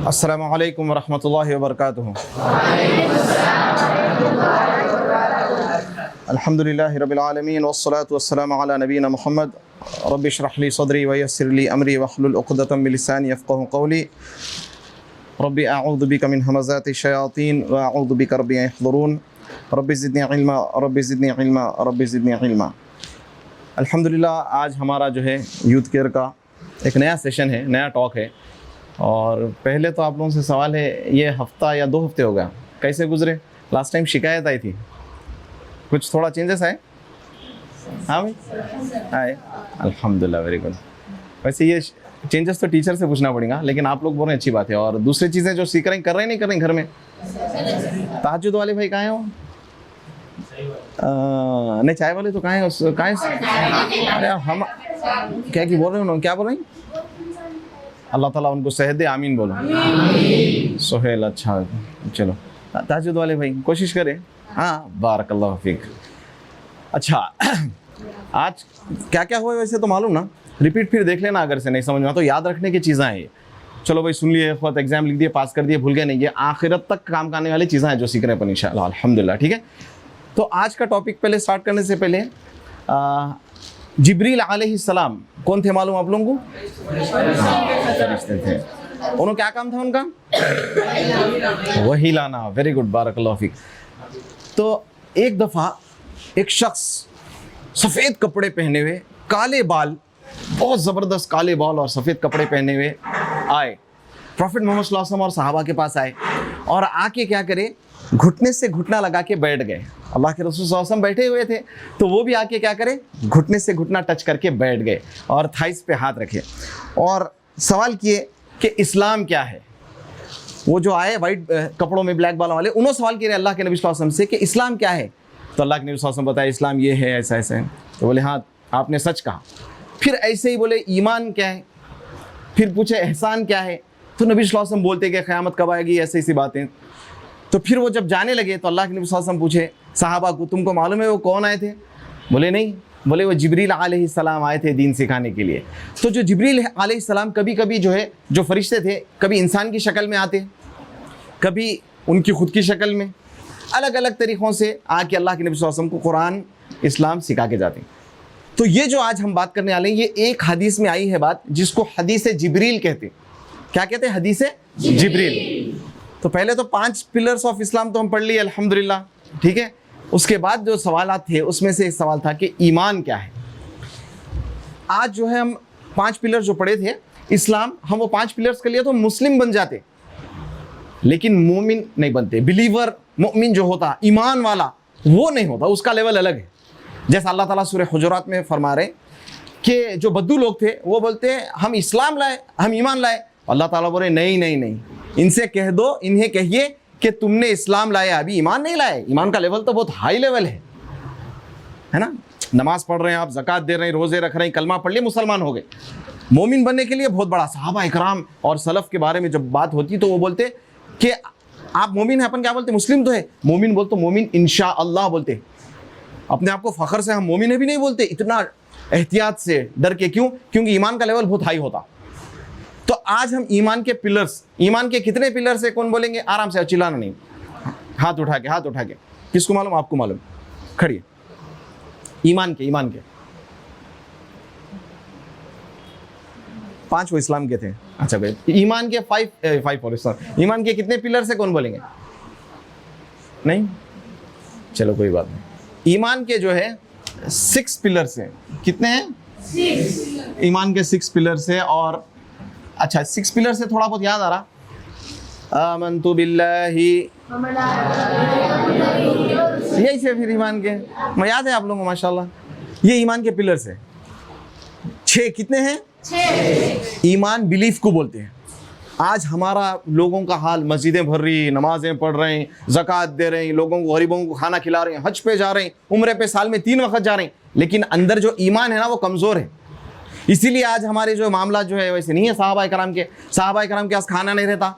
अस्सलामु अलैकुम वरहमतुल्लाहि वबरकातुहू। अल्हम्दुलिल्लाहि रब्बिल आलमीन वस्सलातु वस्सलामु अला नबीना मुहम्मद रब्बि इश्रह ली सदरी व यस्सिर ली अमरी वहलुल उक़दतम मिन लिसानी यफ़क़हू क़ौली रब्बि अऊज़ु बिका मिन हमाज़ाति शयातीन व अऊज़ु बिका रब्बि अन यहज़ुरून रब्बि ज़िदनी इल्मा रब्बि ज़िदनी इल्मा रब्बि ज़िदनी इल्मा। अल्हम्दुलिल्लाह, आज हमारा जो है यूथ केयर का एक नया सेशन है, नया टॉक है। और पहले तो आप लोगों से सवाल है, ये हफ़्ता या 2 हफ्ते हो गया कैसे गुजरे? लास्ट टाइम शिकायत आई थी, कुछ थोड़ा चेंजेस आए? हाँ भाई आए, अल्हम्दुलिल्लाह, वेरी गुड। वैसे ये चेंजेस तो टीचर से पूछना पड़ेगा, लेकिन आप लोग बोल रहे हैं, अच्छी बात है। और दूसरी चीज़ें जो सीख रहे हैं, कर रहे हैं नहीं कर रहे हैं घर में? तहज्जुद वाले भाई कहाँ हैं? वो नहीं, चाय वाले तो कहाँ हैं? कहाँ हैं? अरे हम क्या बोल रहे हो, क्या बोल रहे हैं? अल्लाह ताला उनको सेहत दे, आमीन बोलो। सोहेल, अच्छा चलो, तहज्जुद वाले भाई कोशिश करें। हाँ, बारकल्लाहु फीक। अच्छा, आज क्या क्या हुआ वैसे तो मालूम ना, रिपीट फिर देख लेना, अगर से नहीं समझ में तो याद रखने की चीज़ें हैं ये। चलो भाई, सुन लिए, खुद एग्जाम लिख दिए, पास कर दिए, भूल गए नहीं, ये आखिरत तक काम करने वाली चीज़ें हैं जो सीख रहे हैं अपन इंशाअल्लाह, अल्हम्दुलिल्लाह। ठीक है, तो आज का टॉपिक पहले स्टार्ट करने से पहले जिब्रील अलैहिस्सलाम कौन थे मालूम आप लोगों को? फरिश्ते थे। उन्होंने क्या काम था उनका? वही लाना। वेरी गुड, बारकल्लाहु फीक। तो एक दफ़ा एक शख्स सफ़ेद कपड़े पहने हुए, काले बाल, बहुत ज़बरदस्त काले बाल और सफ़ेद कपड़े पहने हुए आए, प्रॉफिट मोहम्मद सल्लल्लाहु अलैहि वसल्लम और सहाबा के पास आए। और आके क्या करे, घुटने से घुटना लगा के बैठ गए। अल्लाह के रसूल सल्लल्लाहु अलैहि वसल्लम बैठे हुए थे, तो वो भी आके क्या करे, घुटने से घुटना टच करके बैठ गए और थाइस पे हाथ रखे और सवाल किए कि इस्लाम क्या है। वो जो आए वाइट कपड़ों में, ब्लैक बालों वाले, उन्होंने सवाल किया अल्लाह के नबी सल्लल्लाहु अलैहि वसल्लम से कि इस्लाम क्या है। तो अल्लाह के नबी सल्लल्लाहु अलैहि वसल्लम बताया, इस्लाम ये है, ऐसा ऐसा है। तो बोले हाँ, आपने सच कहा। फिर ऐसे ही बोले ईमान क्या है, फिर पूछे एहसान क्या है। तो नबी सल्लल्लाहु अलैहि वसल्लम बोलते कि क़यामत कब आएगी, ऐसी ऐसी बातें। तो फिर वो जब जाने लगे तो अल्लाह के नबी सल्लल्लाहु अलैहि वसल्लम पूछे सहाबा को, तुमको मालूम है वो कौन आए थे? बोले नहीं। बोले वो जिब्रील अलैहिस्सलाम आए थे दीन सिखाने के लिए। तो जो जिब्रील अलैहिस्सलाम कभी कभी जो है, जो फरिश्ते थे, कभी इंसान की शक्ल में आते, कभी उनकी खुद की शक्ल में, अलग अलग तरीक़ों से आके अल्लाह के नबी सल्लल्लाहु अलैहि वसल्लम को कुरान इस्लाम सिखा के जाते हैं। तो ये जो आज हम बात करने वाले हैं, ये एक हदीस में आई है बात, जिसको हदीस जिब्रील कहते हैं। क्या कहते हैं? हदीस जिब्रील। तो पहले तो 5 पिलर्स ऑफ इस्लाम तो हम पढ़ लिए अल्हम्दुलिल्लाह, ठीक है। उसके बाद जो सवालात थे, उसमें से एक सवाल था कि ईमान क्या है। आज जो है हम 5 पिलर्स जो पढ़े थे इस्लाम, हम वो 5 पिलर्स के लिए तो मुस्लिम बन जाते, लेकिन मोमिन नहीं बनते। बिलीवर, मोमिन जो होता, ईमान वाला, वो नहीं होता, उसका लेवल अलग है। जैसा अल्लाह ताला सूरह हुजुरात में फरमा रहे कि जो बद्दू लोग थे वो बोलते हैं हम इस्लाम लाए, हम ईमान लाए। अल्लाह ताला बोले नहीं नहीं नहीं, इनसे कह दो, इन्हें कहिए कि तुमने इस्लाम लाया, अभी ईमान नहीं लाए। ईमान का लेवल तो बहुत हाई लेवल है ना। नमाज पढ़ रहे हैं आप, ज़कात दे रहे हैं, रोज़े रख रहे हैं, कलमा पढ़ लिए, मुसलमान हो गए। मोमिन बनने के लिए बहुत बड़ा, सहाबा इकराम और सलफ़ के बारे में जब बात होती तो वो बोलते कि आप मोमिन हैं, अपन क्या बोलते, मुस्लिम तो है। मोमिन बोलते मोमिन इंशाअल्लाह बोलते, अपने आप को फ़ख्र से हम मोमिन है भी नहीं बोलते, इतना एहतियात से डर के। क्यों? क्योंकि ईमान का लेवल बहुत हाई होता। तो आज हम ईमान के पिलर्स, ईमान के कितने पिलर्स है कौन बोलेंगे? आराम से, चिल्लाना नहीं, हाथ उठा के, हाथ उठा के। किसको मालूम? आपको मालूम, खड़िए। ईमान के 5 वो इस्लाम के थे। अच्छा भाई, ईमान के 5 ईमान के कितने पिलर्स है कौन बोलेंगे? नहीं, चलो कोई बात नहीं। ईमान के जो है 6 पिलर्स हैं। कितने हैं? 6 ईमान के 6 पिलर्स है। और अच्छा, 6 पिलर से थोड़ा बहुत याद आ रहा, आमन्तु बिल्लाहि, यही से फिर ईमान के, मैं याद है आप लोगों को माशाल्लाह। ये ईमान के पिलर्स है। 6 कितने हैं? 6 ईमान बिलीफ को बोलते हैं। आज हमारा लोगों का हाल, मस्जिदें भर रही, नमाजें पढ़ रहे हैं, ज़कात दे रहे हैं, लोगों को, गरीबों को खाना खिला रहे हैं, हज पे जा रहे हैं, उम्रे पे साल में 3 वक्त जा रहे हैं, लेकिन अंदर जो ईमान है ना वो कमज़ोर है। इसीलिए आज हमारे जो मामला जो है वैसे नहीं है सहाबा कराम के। सहाबा कराम के पास खाना नहीं रहता,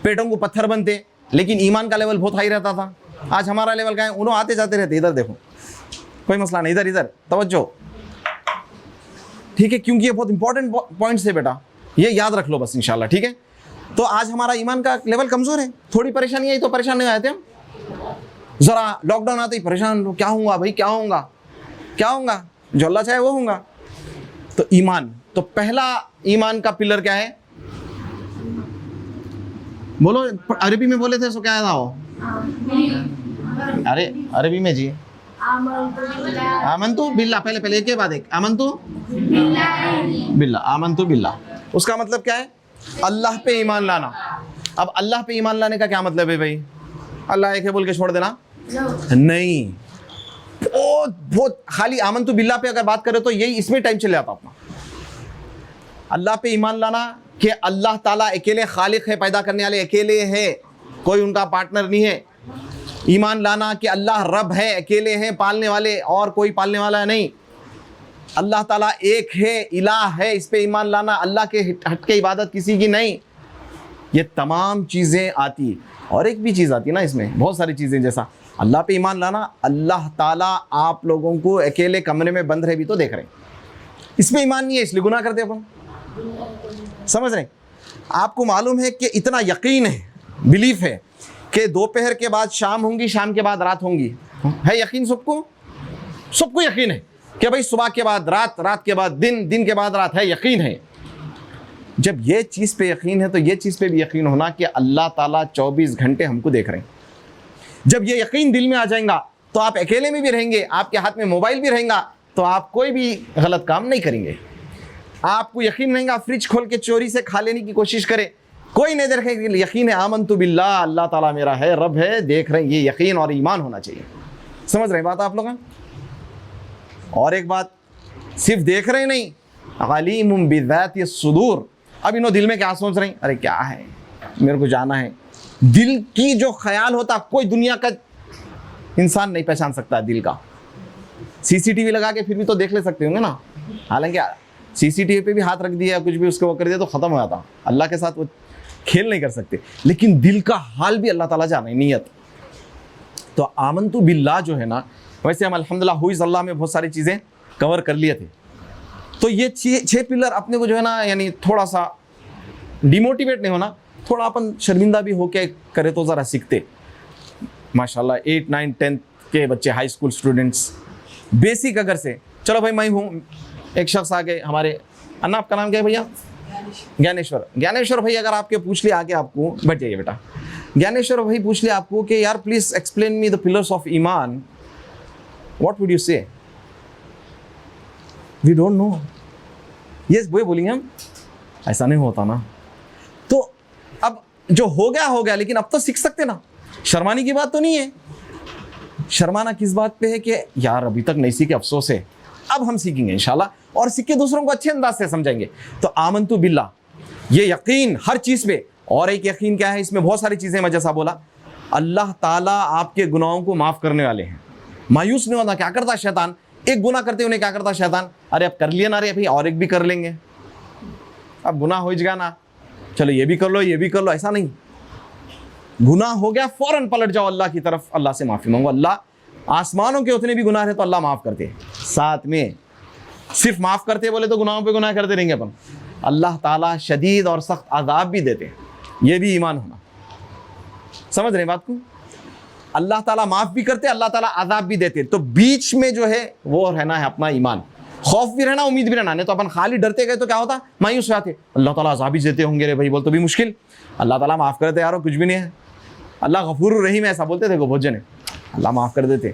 पेटों को पत्थर बनते, लेकिन ईमान का लेवल बहुत हाई रहता था। आज हमारा लेवल क्या है? उन्होंने आते जाते रहते, इधर देखो, कोई मसला नहीं, इधर इधर तवज्जो, ठीक है, क्योंकि ये बहुत इंपॉर्टेंट पॉइंट्स है बेटा, ये याद रख लो बस इंशाल्लाह, ठीक है। तो आज हमारा ईमान का लेवल कमजोर है, थोड़ी परेशानी आई तो परेशान नहीं आए थे हम, जरा लॉकडाउन आते ही परेशान, क्या होगा भाई, क्या होगा, क्या होगा, जो अल्लाह चाहे वो होगा। तो ईमान, तो पहला ईमान का पिलर क्या है, बोलो, अरबी में बोले थे सो क्या था वो, अरे अरबी में जी, आमन्तु बिल्ला, पहले एक के बाद एक, आमन्तु बिल्ला, आमन्तु बिल्ला, उसका मतलब क्या है, अल्लाह पे ईमान लाना। अब अल्लाह पे ईमान लाने का क्या मतलब है भाई, अल्लाह एक है बोल के छोड़ देना नहीं, बहुत बहुत खाली आमन्तु बिल्ला पे अगर बात करें तो यही इसमें टाइम चले जाता अपना। अल्लाह पे ईमान लाना कि अल्लाह ताला अकेले खालिक है, पैदा करने वाले अकेले है, कोई उनका पार्टनर नहीं है। ईमान लाना कि अल्लाह रब है, अकेले हैं पालने वाले, और कोई पालने वाला नहीं, अल्लाह ताला एक है, इलाह है, इस पे ईमान लाना, अल्लाह के हट के इबादत किसी की नहीं। ये तमाम चीज़ें आती, और एक भी चीज़ आती है ना इसमें, बहुत सारी चीज़ें, जैसा अल्लाह पे ईमान लाना, अल्लाह ताला आप लोगों को अकेले कमरे में बंद रहे भी तो देख रहे हैं, इस पे ईमान नहीं है इसलिए गुनाह करते अपन, समझ रहे हैं। आपको मालूम है कि इतना यकीन है, बिलीफ है कि दोपहर के बाद शाम होंगी, शाम के बाद रात होंगी, है यकीन सबको, सबको यकीन है कि भाई सुबह के बाद रात, रात के बाद दिन, दिन के बाद रात, है यकीन है। जब ये चीज़ पे यकीन है तो ये चीज़ पे भी यकीन होना कि अल्लाह ताला 24 घंटे हमको देख रहे हैं। जब ये यकीन दिल में आ जाएगा तो आप अकेले में भी रहेंगे, आपके हाथ में मोबाइल भी रहेगा, तो आप कोई भी गलत काम नहीं करेंगे। आपको यकीन रहेगा, फ्रिज खोल के चोरी से खा लेने की कोशिश करे, कोई नहीं देखेगा, यकीन है आमन्तु बिल्लाह, अल्लाह ताला मेरा है, रब है, देख रहे हैं, ये यकीन और ईमान होना चाहिए। समझ रहे हैं बात आप लोग। और एक बात, सिर्फ देख रहे नहीं, अलीमुम बिज़ाति सुदूर, अब इन्हों दिल में क्या सोच रहे हैं, अरे क्या है, मेरे को जाना है, दिल की जो ख्याल होता कोई दुनिया का इंसान नहीं पहचान सकता दिल का। सीसीटीवी लगा के फिर भी तो देख ले सकते होंगे ना, हालांकि सीसीटीवी पे भी हाथ रख दिया, कुछ भी उसको वो कर दिया तो ख़त्म हो जाता, अल्लाह के साथ वो खेल नहीं कर सकते, लेकिन दिल का हाल भी अल्लाह ताला जाने, नीयत। तो आमन्तु बिल्लाह जो है ना, वैसे हम अल्हम्दुलिल्लाह हुइज़ अल्लाह में बहुत सारी चीज़ें कवर कर लिए थे। तो ये 6 पिलर अपने को जो है ना, यानी थोड़ा सा डिमोटिवेट नहीं होना, थोड़ा अपन शर्मिंदा भी होके करे तो ज़रा सीखते। माशाल्लाह 8, 9, 10 के बच्चे, हाई स्कूल स्टूडेंट्स, बेसिक अगर से, चलो भाई मैं हूँ, एक शख्स आ गए हमारे, अन्ना आपका नाम क्या है भैया, ज्ञानेश्वर, ज्ञानेश्वर भाई अगर आपके पूछ लिया आके आपको, बैठ जाइए बेटा, ज्ञानेश्वर भाई पूछ लिया आपको कि यार please explain me the pillars of ईमान, what would you say, we don't know, ये वही बोलेंगे हम, ऐसा नहीं होता ना। तो अब जो हो गया, लेकिन अब तो सीख सकते ना, शर्माने की बात तो नहीं है। शर्माना किस बात पे है कि यार अभी तक नहीं सीखे, अफसोस है, अब हम सीखेंगे इंशाल्लाह, और सीख के दूसरों को अच्छे अंदाज से समझेंगे। तो आमन्तु बिल्लाह, ये यकीन हर चीज़ पे। और एक यकीन क्या है, इसमें बहुत सारी चीज़ें, मैं जैसा बोला, अल्लाह ताला आपके गुनाहों को माफ़ करने वाले हैं, मायूस नहीं होता। क्या करता शैतान, एक गुनाह करते उन्हें क्या करता शैतान, अरे अब कर लिया ना रे भाई, और एक भी कर लेंगे, अब गुनाह हो जाएगा ना, चलो ये भी कर लो, ये भी कर लो, ऐसा नहीं। गुनाह हो गया फौरन पलट जाओ अल्लाह की तरफ, अल्लाह से माफ़ी मांगो, अल्लाह आसमानों के उतने भी गुनाह है तो अल्लाह माफ़ करते हैं। साथ में सिर्फ माफ़ करते बोले तो गुनाहों पे गुनाह करते रहेंगे अपन, अल्लाह ताला शदीद और सख्त अज़ाब भी देते हैं, ये भी ईमान होना। समझ रहे हैं बात को, अल्लाह ताला माफ़ भी करते, अल्लाह ताला अज़ाब भी देते, तो बीच में जो है वो रहना है अपना ईमान, खौफ भी रहना, उम्मीद भी रहना। नहीं तो अपन खाली डरते गए तो क्या होता, मायूस हो जाते, अल्लाह ताला अज़ाब भी देते होंगे रे भाई, बोल तो भी मुश्किल, अल्लाह ताला माफ़ करते यार कुछ भी नहीं है, अल्लाह गफूर रहीम ऐसा बोलते थे, बहुत जने अल्लाह माफ़ कर देते,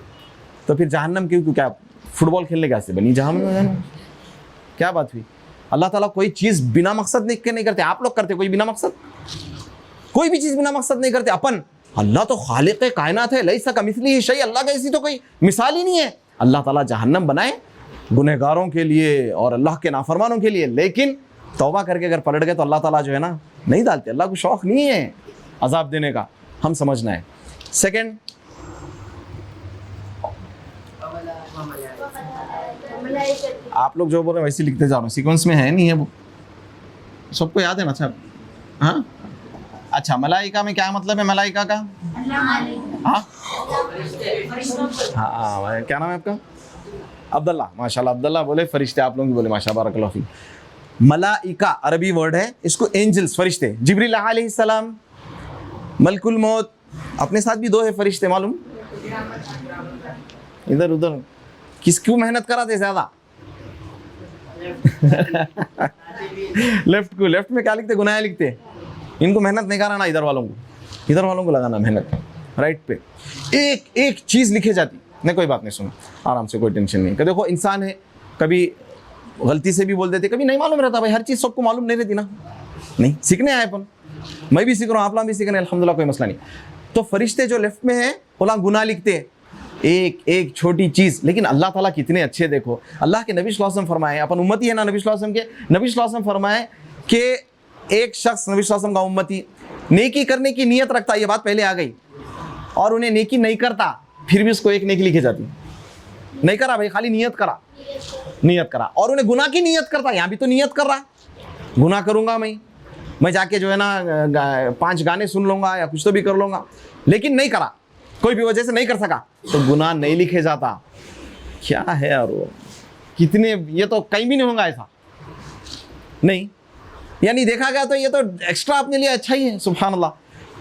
तो फिर जहन्नम क्यों, क्या फुटबॉल खेलने कैसे बनी जहन्नम, क्या बात हुई। अल्लाह ताला कोई चीज़ बिना मकसद नहीं करते, आप लोग करते कोई बिना मकसद, कोई भी चीज़ बिना मकसद नहीं करते अपन। अल्लाह तो खालिक कायनात है, लैसा कमिस्लिही शै, अल्लाह का ऐसी तो कोई मिसाल ही नहीं है। अल्लाह ताला जहन्नम बनाए गुनहगारों के लिए और अल्लाह के नाफरमानों के लिए, लेकिन तौबा करके अगर पलट गए तो अल्लाह ताला जो है ना नहीं डालते, अल्लाह को शौक़ नहीं है अजाब देने का, हम समझना है। सेकंड, आप लोग जो बोल रहे हैं वैसे लिखते जा रहे हो, सीक्वेंस में है नहीं है वो, सबको याद है ना। अच्छा हाँ, अच्छा मलाइका में क्या मतलब है, मलाइका का, हाँ हाँ, क्या नाम है आपका, अब्दुल्ला, माशाल्लाह अब्दुल्ला बोले फरिश्ते, आप लोग भी बोले माशाल्लाह बारकल्लाहु फीक। मलाइका अरबी वर्ड है, इसको एंजल्स फरिश्ते, जिब्रील अलैहिस्सलाम, मलकुल मौत, अपने साथ भी 2 है फरिश्ते मालूम, इधर उधर किसको मेहनत कराते ज्यादा लेफ्ट को, लेफ्ट में क्या लिखते, गुनाह लिखते, इनको मेहनत नहीं कराना, इधर वालों को लगाना मेहनत राइट पे। एक एक चीज लिखे जाती नहीं, कोई बात नहीं, सुनो आराम से, कोई टेंशन नहीं। देखो इंसान है, कभी गलती से भी बोल देते, कभी नहीं मालूम रहता भाई, हर चीज सबको मालूम नहीं रहती ना, नहीं सीखने आए अपन, मैं भी सीख रहा हूँ, आप लोग भी सीख रहे हैं, अल्हम्दुलिल्लाह कोई मसला नहीं। तो फरिश्ते जो लेफ्ट में है वो गुनाह लिखते हैं, एक एक छोटी चीज, लेकिन अल्लाह ताला कितने अच्छे, देखो अल्लाह के नबी सल्लल्लाहु अलैहि वसल्लम फरमाए, अपन उम्मती है ना नबी सल्लल्लाहु अलैहि वसल्लम के, नबी सल्लल्लाहु अलैहि वसल्लम फरमाए कि एक शख्स नबी सल्लल्लाहु अलैहि वसल्लम का उम्मती नेकी करने की नियत रखता, ये बात पहले आ गई, और उन्हें नेकी नहीं करता, फिर भी उसको एक नेकी लिखी जाती, नहीं करा भाई, खाली नियत करा, और उन्हें गुनाह की नियत करता, यहां भी तो नियत कर रहा, गुनाह करूंगा मैं जाके जो है ना 5 गाने सुन लूंगा या कुछ तो भी कर लूंगा, लेकिन नहीं करा, कोई भी वजह से नहीं कर सका, तो गुनाह नहीं लिखे जाता। क्या है यार वो, कितने, ये तो कहीं भी नहीं होगा ऐसा, नहीं, यानी देखा गया तो ये तो एक्स्ट्रा अपने लिए अच्छा ही है, सुभान अल्लाह।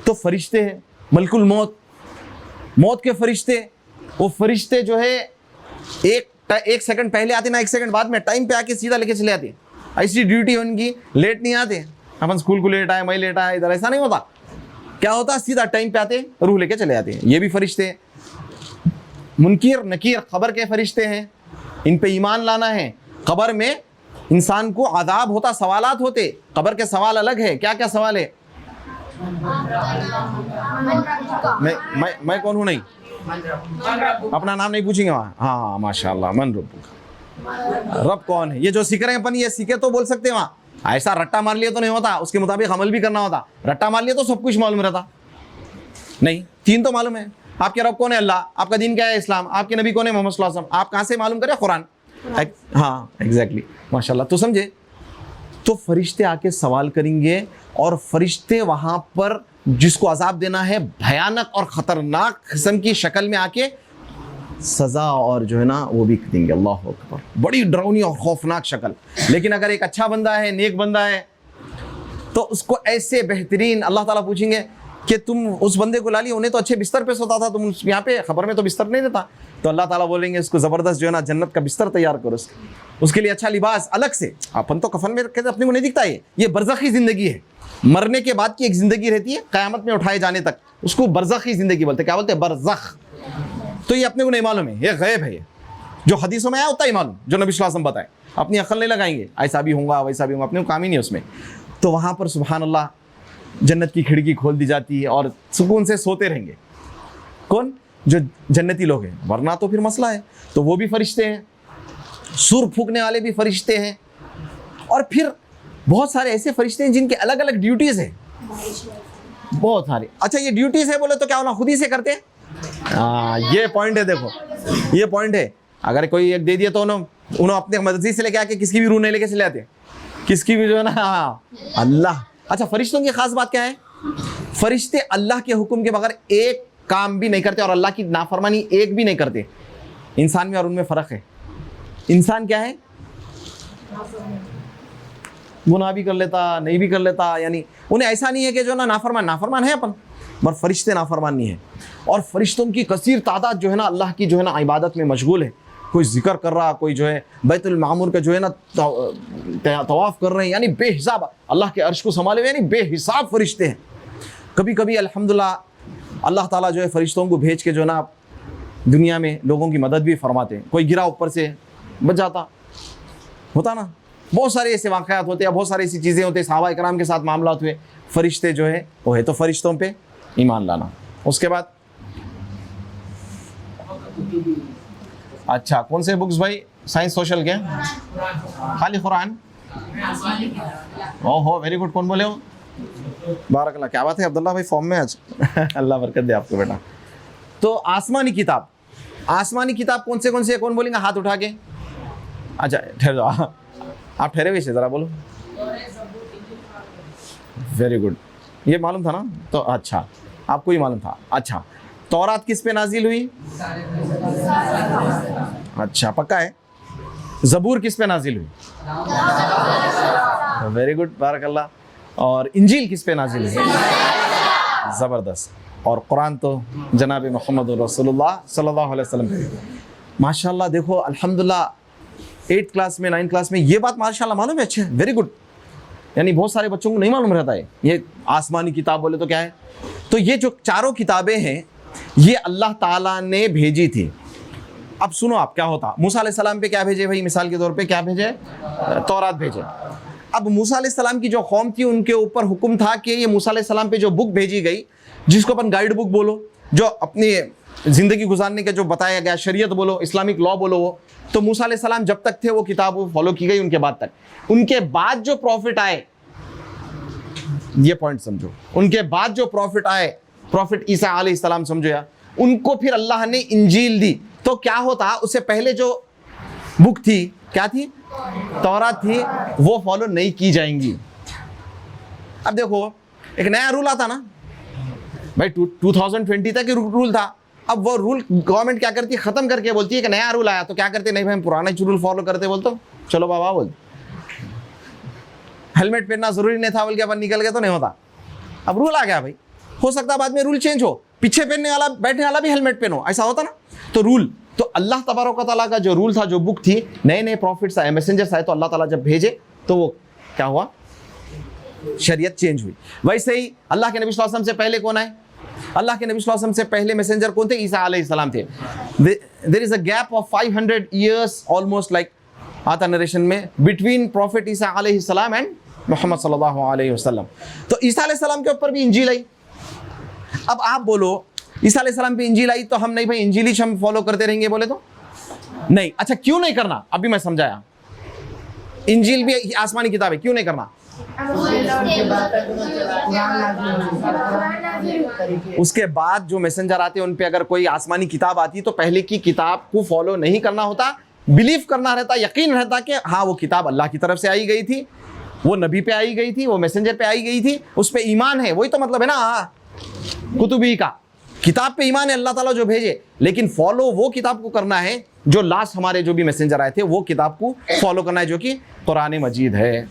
तो फरिश्ते हैं, मलकुल मौत के फरिश्ते, वो फरिश्ते जो है एक सेकंड पहले आते ना, 1 सेकंड बाद में, टाइम पे आके सीधा लेके चले आते, ऐसी ड्यूटी है उनकी, लेट नहीं आते, अपन स्कूल को लेट आए, मैं लेट आया, इधर ऐसा नहीं होता, क्या होता, सीधा टाइम पे आते, रूह लेके चले आते हैं, ये भी फरिश्ते हैं। मुनकीर नकीर खबर के फरिश्ते हैं, इन पे ईमान लाना है। खबर में इंसान को अजाब होता, सवालात होते, खबर के सवाल अलग है, क्या क्या सवाल है, मैं कौन हूं, नहीं अपना नाम नहीं पूछेंगे वहाँ, हाँ माशाल्लाह, मन रब कौन है, ये जो सीख रहे हैं अपन, ये सीखे तो बोल सकते हैं, वहाँ ऐसा रट्टा मार लिया तो नहीं होता, उसके मुताबिक अमल भी करना होता, रट्टा मार लिया तो सब कुछ मालूम रहता नहीं, 3 तो मालूम है, आपके रब कौन है अल्लाह, आपका दीन क्या है इस्लाम, आपके नबी कौन है मोहम्मद सल्लल्लाहु अलैहि वसल्लम, आप कहाँ से मालूम करें, कुरान, हाँ एग्जैक्टली, माशाल्लाह, तो समझे। तो फरिश्ते आके सवाल करेंगे, और फरिश्ते वहां पर जिसको अजाब देना है भयानक और खतरनाक किस्म की शक्ल में आके सजा और जो है ना वो भी देंगे, अल्लाह अकबर, बड़ी डरावनी और खौफनाक शक्ल। लेकिन अगर एक अच्छा बंदा है, नेक बंदा है, तो उसको ऐसे बेहतरीन अल्लाह ताला पूछेंगे कि तुम उस बंदे को ला लिया, उन्हें तो अच्छे बिस्तर पे सोता था, तुम यहाँ पे खबर में तो बिस्तर नहीं देता, तो अल्लाह ताला बोलेंगे इसको ज़बरदस्त जो है ना जन्नत का बिस्तर तैयार करो, उसके लिए अच्छा लिबास अलग से, अपन तो कफन में कहते अपने को नहीं दिखता है, ये बरज़खी ज़िंदगी है, मरने के बाद की एक ज़िंदगी रहती है, क़यामत में उठाए जाने तक, उसको बरज़खी ज़िंदगी बोलते हैं, क्या बोलते हैं, बरज़ख। तो ये अपने को नहीं मालूम है, ये गैब है, ये जो हदीसों में आया उतना ही मालूम, जो नबी सल्लल्लाहु अलैहि वसल्लम बताए, अपनी अक्ल नहीं लगाएंगे, ऐसा भी होगा वैसा भी होगा, अपने को काम ही नहीं उसमें। तो वहाँ पर सुभान अल्लाह जन्नत की खिड़की खोल दी जाती है और सुकून से सोते रहेंगे, कौन, जो जन्नती लोग हैं, वरना तो फिर मसला है। तो वो भी फरिश्ते हैं, सुर फूकने वाले भी फरिश्ते हैं, और फिर बहुत सारे ऐसे फरिश्ते हैं जिनके अलग अलग ड्यूटीज़ हैं, बहुत सारे। अच्छा ये ड्यूटीज़ है बोले तो क्या होना, खुद ही से करते हैं, ये पॉइंट है, देखो ये पॉइंट है, अगर कोई एक दे दिया तो उन्होंने अपने मर्जी से लेके आके किसकी भी रूह नहीं लेके चले आते, किसकी भी जो है ना, अल्लाह। अच्छा फरिश्तों की खास बात क्या है, फरिश्ते अल्लाह के हुक्म के बगैर एक काम भी नहीं करते, और अल्लाह की नाफरमानी एक भी नहीं करते। इंसान में और उनमें फ़र्क है, इंसान क्या है, गुनाह भी कर लेता, नहीं भी कर लेता, यानी उन्हें ऐसा नहीं है कि जो ना नाफरमान है अपन, मगर फरिश्ते नाफरमान नहीं है। और फरिश्तों की कसीर तादाद जो है ना अल्लाह की जो है ना इबादत में मशगूल है, कोई जिक्र कर रहा, कोई जो है बैतुल मामूर का जो है ना तवाफ़ कर रहे हैं, यानी बेहिसाब अल्लाह के अर्श को संभाले हुए, यानी बेहिसाब फरिश्ते हैं। कभी कभी अल्हम्दुलिल्लाह अल्लाह ताला जो है फरिश्तों को भेज के जो है ना दुनिया में लोगों की मदद भी फरमाते हैं, कोई गिरा ऊपर से बच जाता, होता ना, बहुत सारे ऐसे वाक़यात होते हैं, बहुत सारी ऐसी चीज़ें होती हैं, सहाबा इकराम के साथ मामलात हुए, फरिश्ते जो है वो है। तो फरिश्तों पे ईमान लाना। उसके बाद अच्छा कौन से बुक्स भाई, साइंस सोशल के, खाली कुरान, ओहो वेरी गुड, कौन बोले हो, बारकल्लाह, क्या बात है अब्दुल्ला भाई फॉर्म में आज अल्लाह बरकत दे आपको बेटा। तो आसमानी किताब, आसमानी किताब कौन से है, कौन बोलेंगे हाथ उठा के, अच्छा ठहर जाओ, आप ठहरे हुए ज़रा बोलो, वेरी गुड, ये मालूम था ना, तो अच्छा आपको ही मालूम था। अच्छा तौरात किस पे नाजिल हुई, अच्छा पक्का है। ज़बूर किस पे नाजिल हुई, वेरी गुड, बारकल्लाह। और इंजील किस पे नाजिल है? ज़बरदस्त। और कुरान तो जनाब मोहम्मद रसूलुल्लाह सल्लल्लाहु अलैहि वसल्लम पे। माशाल्लाह देखो अल्हम्दुलिल्लाह 8th क्लास में 9th क्लास में ये बात माशाल्लाह मालूम है, अच्छे, वेरी गुड। यानी बहुत सारे बच्चों को नहीं मालूम रहता है ये आसमानी किताब बोले तो क्या है। तो ये जो चारों किताबें हैं ये अल्लाह ताला ने भेजी थी। अब सुनो आप क्या होता, मूसा अलैहि सलाम पे क्या भेजे भाई, मिसाल के तौर पे क्या भेजे, तौरात भेजे। अब मूसा अलैहि सलाम की जो कौम थी उनके ऊपर हुक्म था कि ये मूसा अलैहि सलाम पे जो बुक भेजी गई, जिसको अपन गाइड बुक बोलो, जो अपनी ज़िंदगी गुजारने का जो बताया गया, शरीयत बोलो, इस्लामिक लॉ बोलो, वो तो मूसा अलैहि सलाम जब तक थे वो किताब वो फॉलो की गई उनके बाद तक। उनके बाद जो प्रॉफिट आए, ये पॉइंट समझो, उनके बाद जो प्रॉफिट आए, प्रॉफिट ईसा अलैहि सलाम समझो या, उनको फिर अल्लाह ने इंजील दी। तो क्या होता, उससे पहले जो बुक थी क्या थी, तौरात थी, वो फॉलो नहीं की जाएंगी। अब देखो एक नया रूल आता ना भाई, 2020 तक रूल था। अब वो रूल गवर्नमेंट क्या करती है, खत्म करके बोलती है कि नया रूल आया, तो क्या करते, नहीं भाई हम पुराना रूल फॉलो करते, बोलते चलो बाबा बोल, हेलमेट पहनना जरूरी नहीं था बोल के अपन निकल गए तो नहीं होता। अब रूल आ गया भाई, हो सकता है बाद में रूल चेंज हो, पीछे पहनने वाला बैठने वाला भी हेलमेट पहनो, ऐसा होता ना। तो रूल तो अल्लाह तबारक व तआला का जो रूल था, जो बुक थी, नए नए प्रॉफिट्स आए, मैसेंजर्स आए, तो अल्लाह ताला जब भेजे तो वो क्या हुआ, शरीयत चेंज हुई। वैसे ही अल्लाह के नबी सल्लल्लाहु अलैहि वसल्लम से पहले कौन आए, अल्लाह के नबी सल्लल्लाहु अलैहि वसल्लम से पहले मैसेंजर कौन थे, ईसा अलैहिस्सलाम थे। There is a gap of 500 years almost, like आता नरेशन में, बिटवीन प्रॉफिट ईसा अलैहिस्सलाम एंड मोहम्मद सल्लल्लाहु अलैहि वसल्लम। तो ईसा अलैहिस्सलाम के ऊपर भी इंजील आई। अब आप बोलो ईसा अलैहिस्सलाम पे इंजील आई तो हम नहीं भाई इंजील ही हम फॉलो करते रहेंगे, बोले तो नहीं। अच्छा क्यों नहीं करना, अभी मैं समझाया, इंजील भी आसमानी किताब है, क्यों नहीं करना, उसके बाद जो मैसेंजर आते हैं उन पे अगर कोई आसमानी किताब आती तो पहले की किताब को फॉलो नहीं करना होता, बिलीव करना रहता, यकीन रहता कि हाँ वो किताब अल्लाह की तरफ से आई गई थी, वो नबी पे आई गई थी, वो मैसेंजर पे आई गई थी, उस पे ईमान है। वही तो मतलब है ना कुतुबी का, किताब पे ईमान है, अल्लाह ताला जो भेजे, लेकिन फॉलो वो किताब को करना है जो लास्ट हमारे जो भी मैसेंजर आए थे वो किताब को फॉलो करना है, जो कि कुरान मजीद है।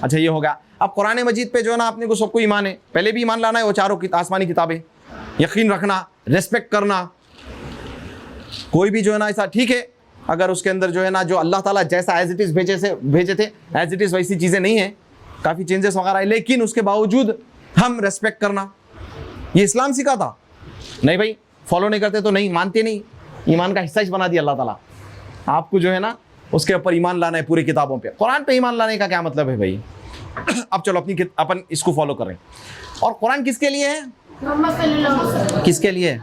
अच्छा ये होगा। अब कुरान मजीद पे जो है ना अपने को सबको ईमान है, पहले भी ईमान लाना है, वो चारों आसमानी किताबें, यकीन रखना, रेस्पेक्ट करना। कोई भी जो है ना ऐसा ठीक है, अगर उसके अंदर जो है ना जो अल्लाह ताला जैसा एज इट इज़ भेजे थे एज इट इज़ वैसी चीज़ें नहीं है, काफ़ी चेंजेस वगैरह है, लेकिन उसके बावजूद हम रेस्पेक्ट करना, ये इस्लाम सिखाता। नहीं भाई फॉलो नहीं करते तो नहीं, मानते नहीं, ईमान का हिस्सा ही बना दिया अल्लाह ताला। आपको जो है ना उसके ऊपर ईमान लाना है, पूरी किताबों पे। कुरान पे ईमान लाने का क्या मतलब है भाई। अब चलो अपन इसको फॉलो कर रहे हैं। और कुरान किसके लिए है, किसके लिए,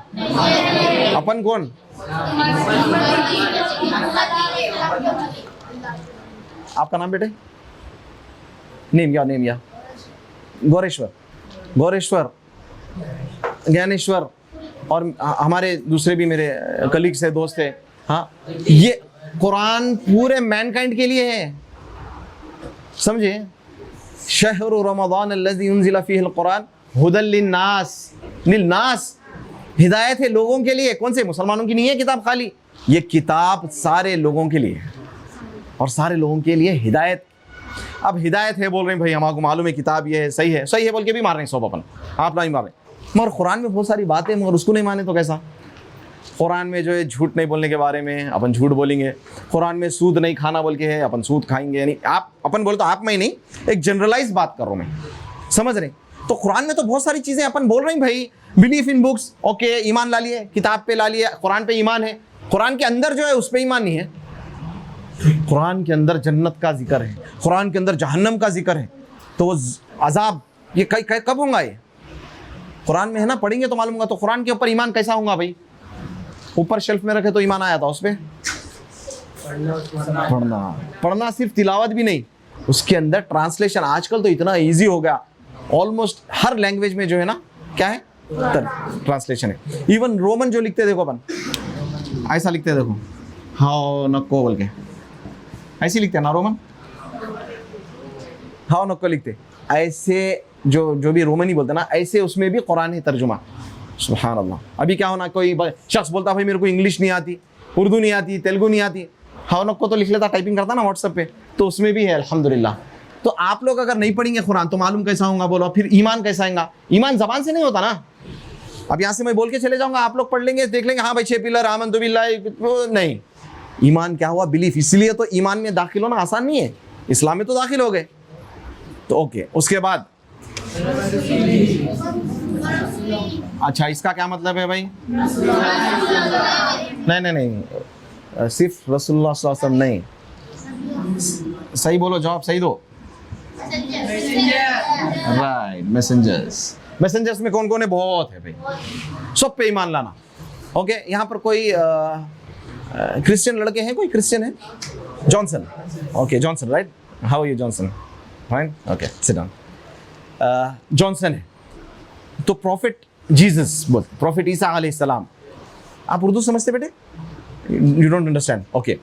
अपन कौन, आपका नाम बेटे, नेम या गौरेश्वर, ज्ञानेश्वर, और हमारे दूसरे भी मेरे कलीग्स है, दोस्त है। हाँ ये कुरान पूरे मैनकाइंड के लिए है, समझे। शहरु रमज़ान अल्लज़ी उन्ज़िला फ़ीहिल कुरान हुदल लिन्नास, हिदायत है लोगों के लिए। कौन से, मुसलमानों की नहीं है किताब खाली, ये किताब सारे लोगों के लिए है, और सारे लोगों के लिए हिदायत। अब हिदायत है बोल रहे हैं भाई, हमारे मालूम है किताब ये है, सही है बोल के भी मार रहे हैं सब अपन, आप नहीं मार रहे। मगर कुरान में बहुत सारी बातें, मगर उसको नहीं माने तो कैसा। कुरान में जो है झूठ नहीं बोलने के बारे में, अपन झूठ बोलेंगे। कुरान में सूद नहीं खाना बोल के है, अपन सूद खाएंगे। यानी आप अपन बोल तो आप में ही नहीं, एक जनरलाइज बात कर रहा हूँ मैं, समझ रहे। तो कुरान में तो बहुत सारी चीज़ें अपन बोल रहे हैं भाई, बिलीफ इन बुक्स, ओके, ईमान ला लिए, किताब पे ला लिए, कुरान पे ईमान है। कुरान के अंदर जो है उस पर ईमान नहीं है। कुरान के अंदर जन्नत का जिक्र है, कुरान के अंदर जहन्नम का जिक्र है, तो वो अजाब ये कब होगा, ये कुरान में है ना, पढ़ेंगे तो मालूम होगा। तो कुरान के ऊपर ईमान कैसा होगा भाई, ऊपर शेल्फ में रखे तो ईमान आया था, उस पर पढ़ना सिर्फ तिलावत भी नहीं, उसके अंदर ट्रांसलेशन। आजकल तो इतना इजी हो गया, ऑलमोस्ट हर लैंग्वेज में जो है ना क्या है, ट्रांसलेशन है। इवन रोमन जो लिखते देखो अपन, ऐसा लिखते देखो, हाओ नको बोल के ऐसे लिखते हैं ना रोमन, हाओ नको लिखते ऐसे, जो भी रोमनी बोलते ना ऐसे, उसमें भी कुरान है तर्जुमा। सुभान अल्लाह। अभी क्या होना, कोई शख्स बोलता भाई मेरे को इंग्लिश नहीं आती, उर्दू नहीं आती, तेलुगु नहीं आती, हाओ नको तो लिख लेता, टाइपिंग करता ना व्हाट्सएप पे, तो उसमें भी है अल्हम्दुलिल्लाह। तो आप लोग अगर नहीं पढ़ेंगे कुरान तो मालूम कैसा होगा बोलो, फिर ईमान कैसा आएगा? ईमान जबान से नहीं होता ना। अब यहाँ से मैं बोल के चले जाऊंगा, आप लोग पढ़ लेंगे, देख लेंगे हाँ भाई 6 पिलर आमन तो बिल्लाह, नहीं। ईमान क्या हुआ? बिलीफ। इसलिए तो ईमान में दाखिल होना आसान नहीं है, इस्लाम में तो दाखिल हो गए। तो ओके, उसके बाद अच्छा इसका क्या मतलब है भाई? नहीं, सिर्फ रसूलुल्लाह सल्लल्लाहु अलैहि वसल्लम नहीं, सही बोलो, जवाब सही दो। Right, messengers. मैसेंजर्स में कौन कौन है? बहुत है भाई, सब पे ईमान लाना। ओके, यहाँ पर कोई क्रिश्चियन लड़के हैं? कोई क्रिश्चियन है? Johnson, okay Johnson, right, how are you Johnson? Fine, okay, sit down. Johnson है तो प्रॉफिट जीसस बोल, प्रॉफिट ईसा अलैहिस्सलाम। आप उर्दू समझते बेटे? You don't understand. Okay.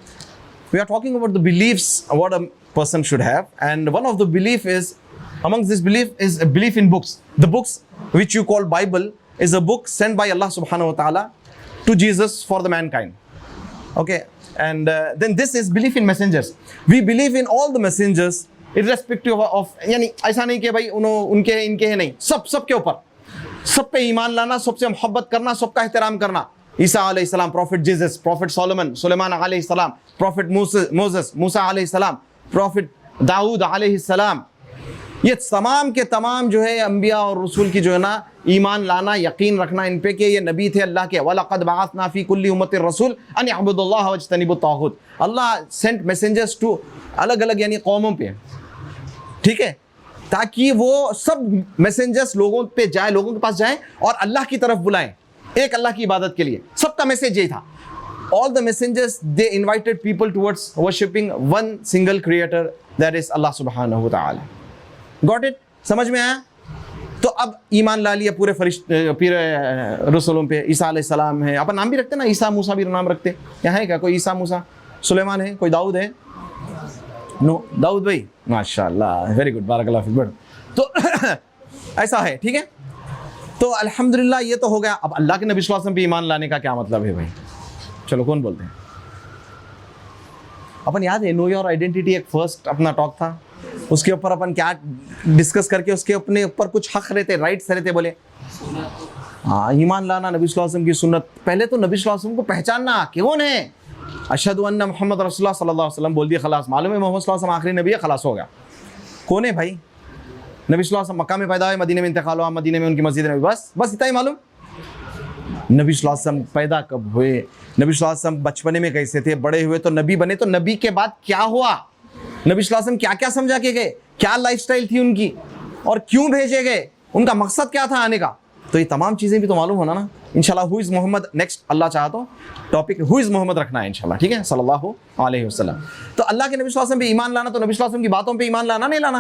We are talking about the beliefs what a person should have, and one of the belief is, amongst this belief is a belief in books. The books which you call Bible is a book sent by Allah subhanahu wa ta'ala to Jesus for the mankind. Okay. And then this is belief in messengers. We believe in all the messengers irrespective of, यानी ऐसा नहीं कि भाई उनके हैं इनके हैं, नहीं, सब के ऊपर, सब पे ईमान लाना, सबसे मोहब्बत करना, सबका एहतराम करना। ईसा अलैहिस्सलाम, प्रॉफिट जीसस, प्रॉफिट सुलेमान अलैहिस्सलाम, प्रॉफिट मोसेस, मूसा अलैहिस्सलाम, प्रॉफिट दाऊद अलैहिस्सलाम, ये तमाम के तमाम जो है अंबिया और रसूल की जो है ना ईमान लाना, यकीन रखना इन पे कि ये नबी थे अल्लाह के। वलक़द बअसना फ़ी कुल्ली उम्मतिर रसूल अन यअबुदुल्लाह वज्तनिबुत ताग़ूत। अल्लाह सेंट मैसेंजर्स टू अलग अलग यानी कौमों पे, ठीक है, ताकि वो सब मैसेंजर्स लोगों पे जाए, लोगों के पास जाएं और अल्लाह की तरफ बुलाएं, एक अल्लाह की इबादत के लिए। सबका मैसेज यही था। All the messengers they invited people towards worshipping one single creator, that is Allah subhanahu wa ta'ala. Got it? समझ में आया? तो अब ईमान ला लिया पूरे रसूलों पे। ईसा अलैहिस्सलाम है, अपन नाम भी रखते ना, ईसा मूसा भी नाम रखते। यहाँ है क्या कोई ईसा मूसा? सुलेमान है? कोई दाऊद है? नो, दाऊद भाई माशाल्लाह, वेरी गुड, बारकल्लाह फीक। तो ऐसा है, ठीक है। तो अल्हम्दुलिल्लाह ये तो हो गया। अब अल्लाह के नबी सल्लल्लाहु अलैहि वसल्लम पे ईमान लाने का क्या मतलब है भाई? चलो कौन बोलते हैं? अपन याद है नो योर आइडेंटिटी एक फर्स्ट अपना टॉक था, उसके ऊपर अपन क्या डिस्कस करके उसके अपने ऊपर कुछ हक रहते, राइट्स रहते, बोले हाँ ईमान लाना नबी सल्लल्लाहु अलैहि वसल्लम की सुन्नत। पहले तो नबी सल्लल्लाहु अलैहि वसल्लम को पहचानना कौन है। अशहदु अन्ना मुहम्मद रसूलुल्लाह सल्लल्लाहु अलैहि वसल्लम बोल दिया, खलास, मालूम है मोहम्मद सल्लल्लाहु अलैहि वसल्लम आखिरी नबी है, खलास हो गया। कौन है भाई? नबी सल्लल्लाहु अलैहि वसल्लम मक्का में पैदा हुए, मदीने में इंतकाल हुआ, मदीने में उनकी मस्जिद में, बस इतना ही मालूम। नबी सल्लल्लाहु अलैहि वसल्लम पैदा कब हुए, नबी सल्लल्लाहु अलैहि वसल्लम बचपने में कैसे थे, बड़े हुए तो नबी बने, तो नबी के बाद क्या हुआ, नबी सल्लल्लाहु अलैहि वसल्लम क्या क्या समझा के गए, क्या लाइफस्टाइल थी उनकी और क्यों भेजे गए, उनका मकसद क्या था आने का, तो ये तमाम चीज़ें भी तो मालूम होना ना। इंशाल्लाह हु इज़ मोहम्मद, नेक्स्ट अल्लाह चाहा तो टॉपिक हु इज़ मोहम्मद रखना है इंशाल्लाह, ठीक है, सल्लल्लाहु अलैहि वसल्लम। तो अल्लाह के नबी सल्लल्लाहु अलैहि वसल्लम पे ईमान लाना, तो नबी सल्लल्लाहु अलैहि वसल्लम की बातों पे ईमान लाना, नहीं लाना?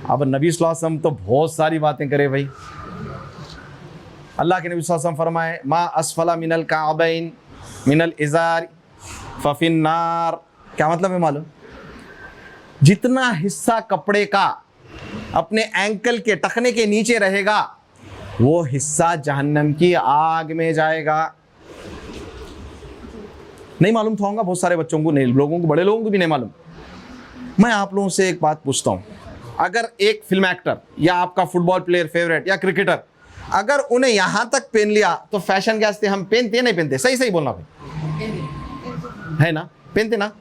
अब नबी सल्लल्लाहु अलैहि वसल्लम तो बहुत सारी बातें करे भाई। अल्लाह के नबी सल्लल्लाहु अलैहि वसल्लम फरमाए मा असफला मिनल काबैन मिनल इज़ार फफिन नार। क्या मतलब है मालूम? जितना हिस्सा कपड़े का अपने एंकल के टखने के नीचे रहेगा वो हिस्सा जहन्नम की आग में जाएगा। नहीं मालूम था होगा बहुत सारे बच्चों को, नहीं लोगों को, बड़े लोगों को भी नहीं मालूम। मैं आप लोगों से एक बात पूछता हूँ, अगर एक फिल्म एक्टर या आपका फुटबॉल प्लेयर फेवरेट या क्रिकेटर अगर उन्हें यहाँ तक पहन लिया तो फैशन क्या से हम पहनते नहीं पहनते? सही सही बोलना भाई, है ना? पहनते ना?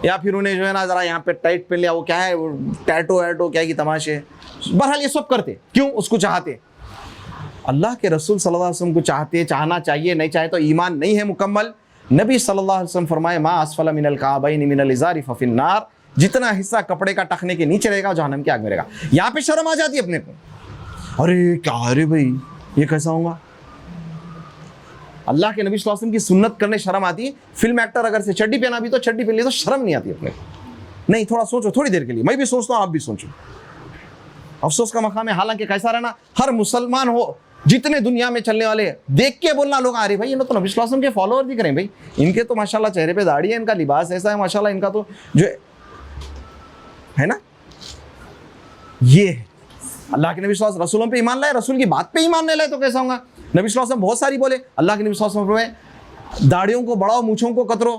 या फिर उन्हें जो है ना जरा यहाँ पे टाइट पहन लिया, वो क्या है, वो टैटो वैटो क्या की तमाशे, बहरहाल ये सब करते क्यों? उसको चाहते। अल्लाह के रसूल सल्लल्लाहु अलैहि वसल्लम को चाहते, चाहना चाहिए, नहीं चाहे तो ईमान नहीं है मुकम्मल। नबी सल्लल्लाहु अलैहि वसल्लम फरमाए मा असफला मिनल काबैन मिनल इज़ारि फफिन नार, जितना हिस्सा कपड़े का टखने के नीचे रहेगा जहन्नम की आग में रहेगा। यहाँ पे शर्म आ जाती है अपने को, अरे क्या, अरे भाई ये कैसा होगा? अल्लाह के नबी सल्लल्लाहु अलैहि वसल्लम की सुन्नत करने शर्म आती है। फिल्म एक्टर अगर से चड्डी पहना भी तो चड्डी पहन ली तो शर्म नहीं आती अपने को। नहीं, थोड़ा सोचो, थोड़ी देर के लिए, मैं भी सोचता हूँ, आप भी सोचो। अफसोस का मकाम है, हालांकि कैसा रहना, हर मुसलमान हो, जितने दुनिया में चलने वाले, देख के बोलना लोग, अरे भाई ये तो नबी सल्लल्लाहु अलैहि वसल्लम के फॉलोअर दिख रहे हैं भाई, इनके तो माशाल्लाह चेहरे पे दाढ़ी है, इनका लिबास ऐसा है माशाल्लाह, इनका तो जो है ना, ये है। अल्लाह के नबी सल्लल्लाहु अलैहि वसल्लम रसूलों पे ईमान लाए, रसूल की बात पे ईमान नहीं लाए तो कैसा होगा? नबी सल्लल्लाहु अलैहि वसल्लम बहुत सारी बोले, अल्लाह के नबी सल्लल्लाहु अलैहि वसल्लम दाढ़ियों को बढ़ाओ, मूछों को कतरो,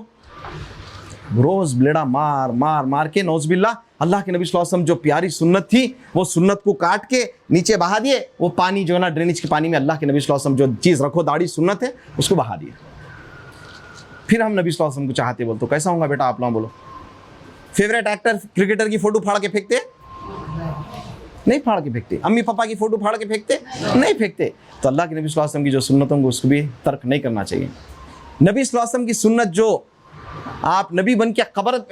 रोज़ ब्लेडा मार मार मार के नौज़बिल्ला अल्लाह के नबी सल्लल्लाहु अलैहि वसल्लम जो प्यारी सुन्नत थी वो सुन्नत को काट के नीचे बहा दिए। वो पानी जो है ना ड्रेनेज के पानी में अल्लाह के नबी सल्लल्लाहु अलैहि वसल्लम जो चीज़ रखो दाढ़ी सुन्नत है उसको बहा दिए। फिर हम नबी सल्लल्लाहु अलैहि वसल्लम को चाहते बोल तो कैसा होगा बेटा आप लोग बोलो। फेवरेट एक्टर क्रिकेटर की फ़ोटो फाड़ के फेंकते नहीं, फाड़ के फेंकते। अम्मी पापा की फ़ोटो फाड़ के फेंकते नहीं फेंकते। तो अल्लाह के नबी सल्लल्लाहु अलैहि वसल्लम की जो सुन्नतों को उसको भी तर्क नहीं करना चाहिए। नबी सल्लल्लाहु अलैहि वसल्लम की सुन्नत जो आप नबी बन के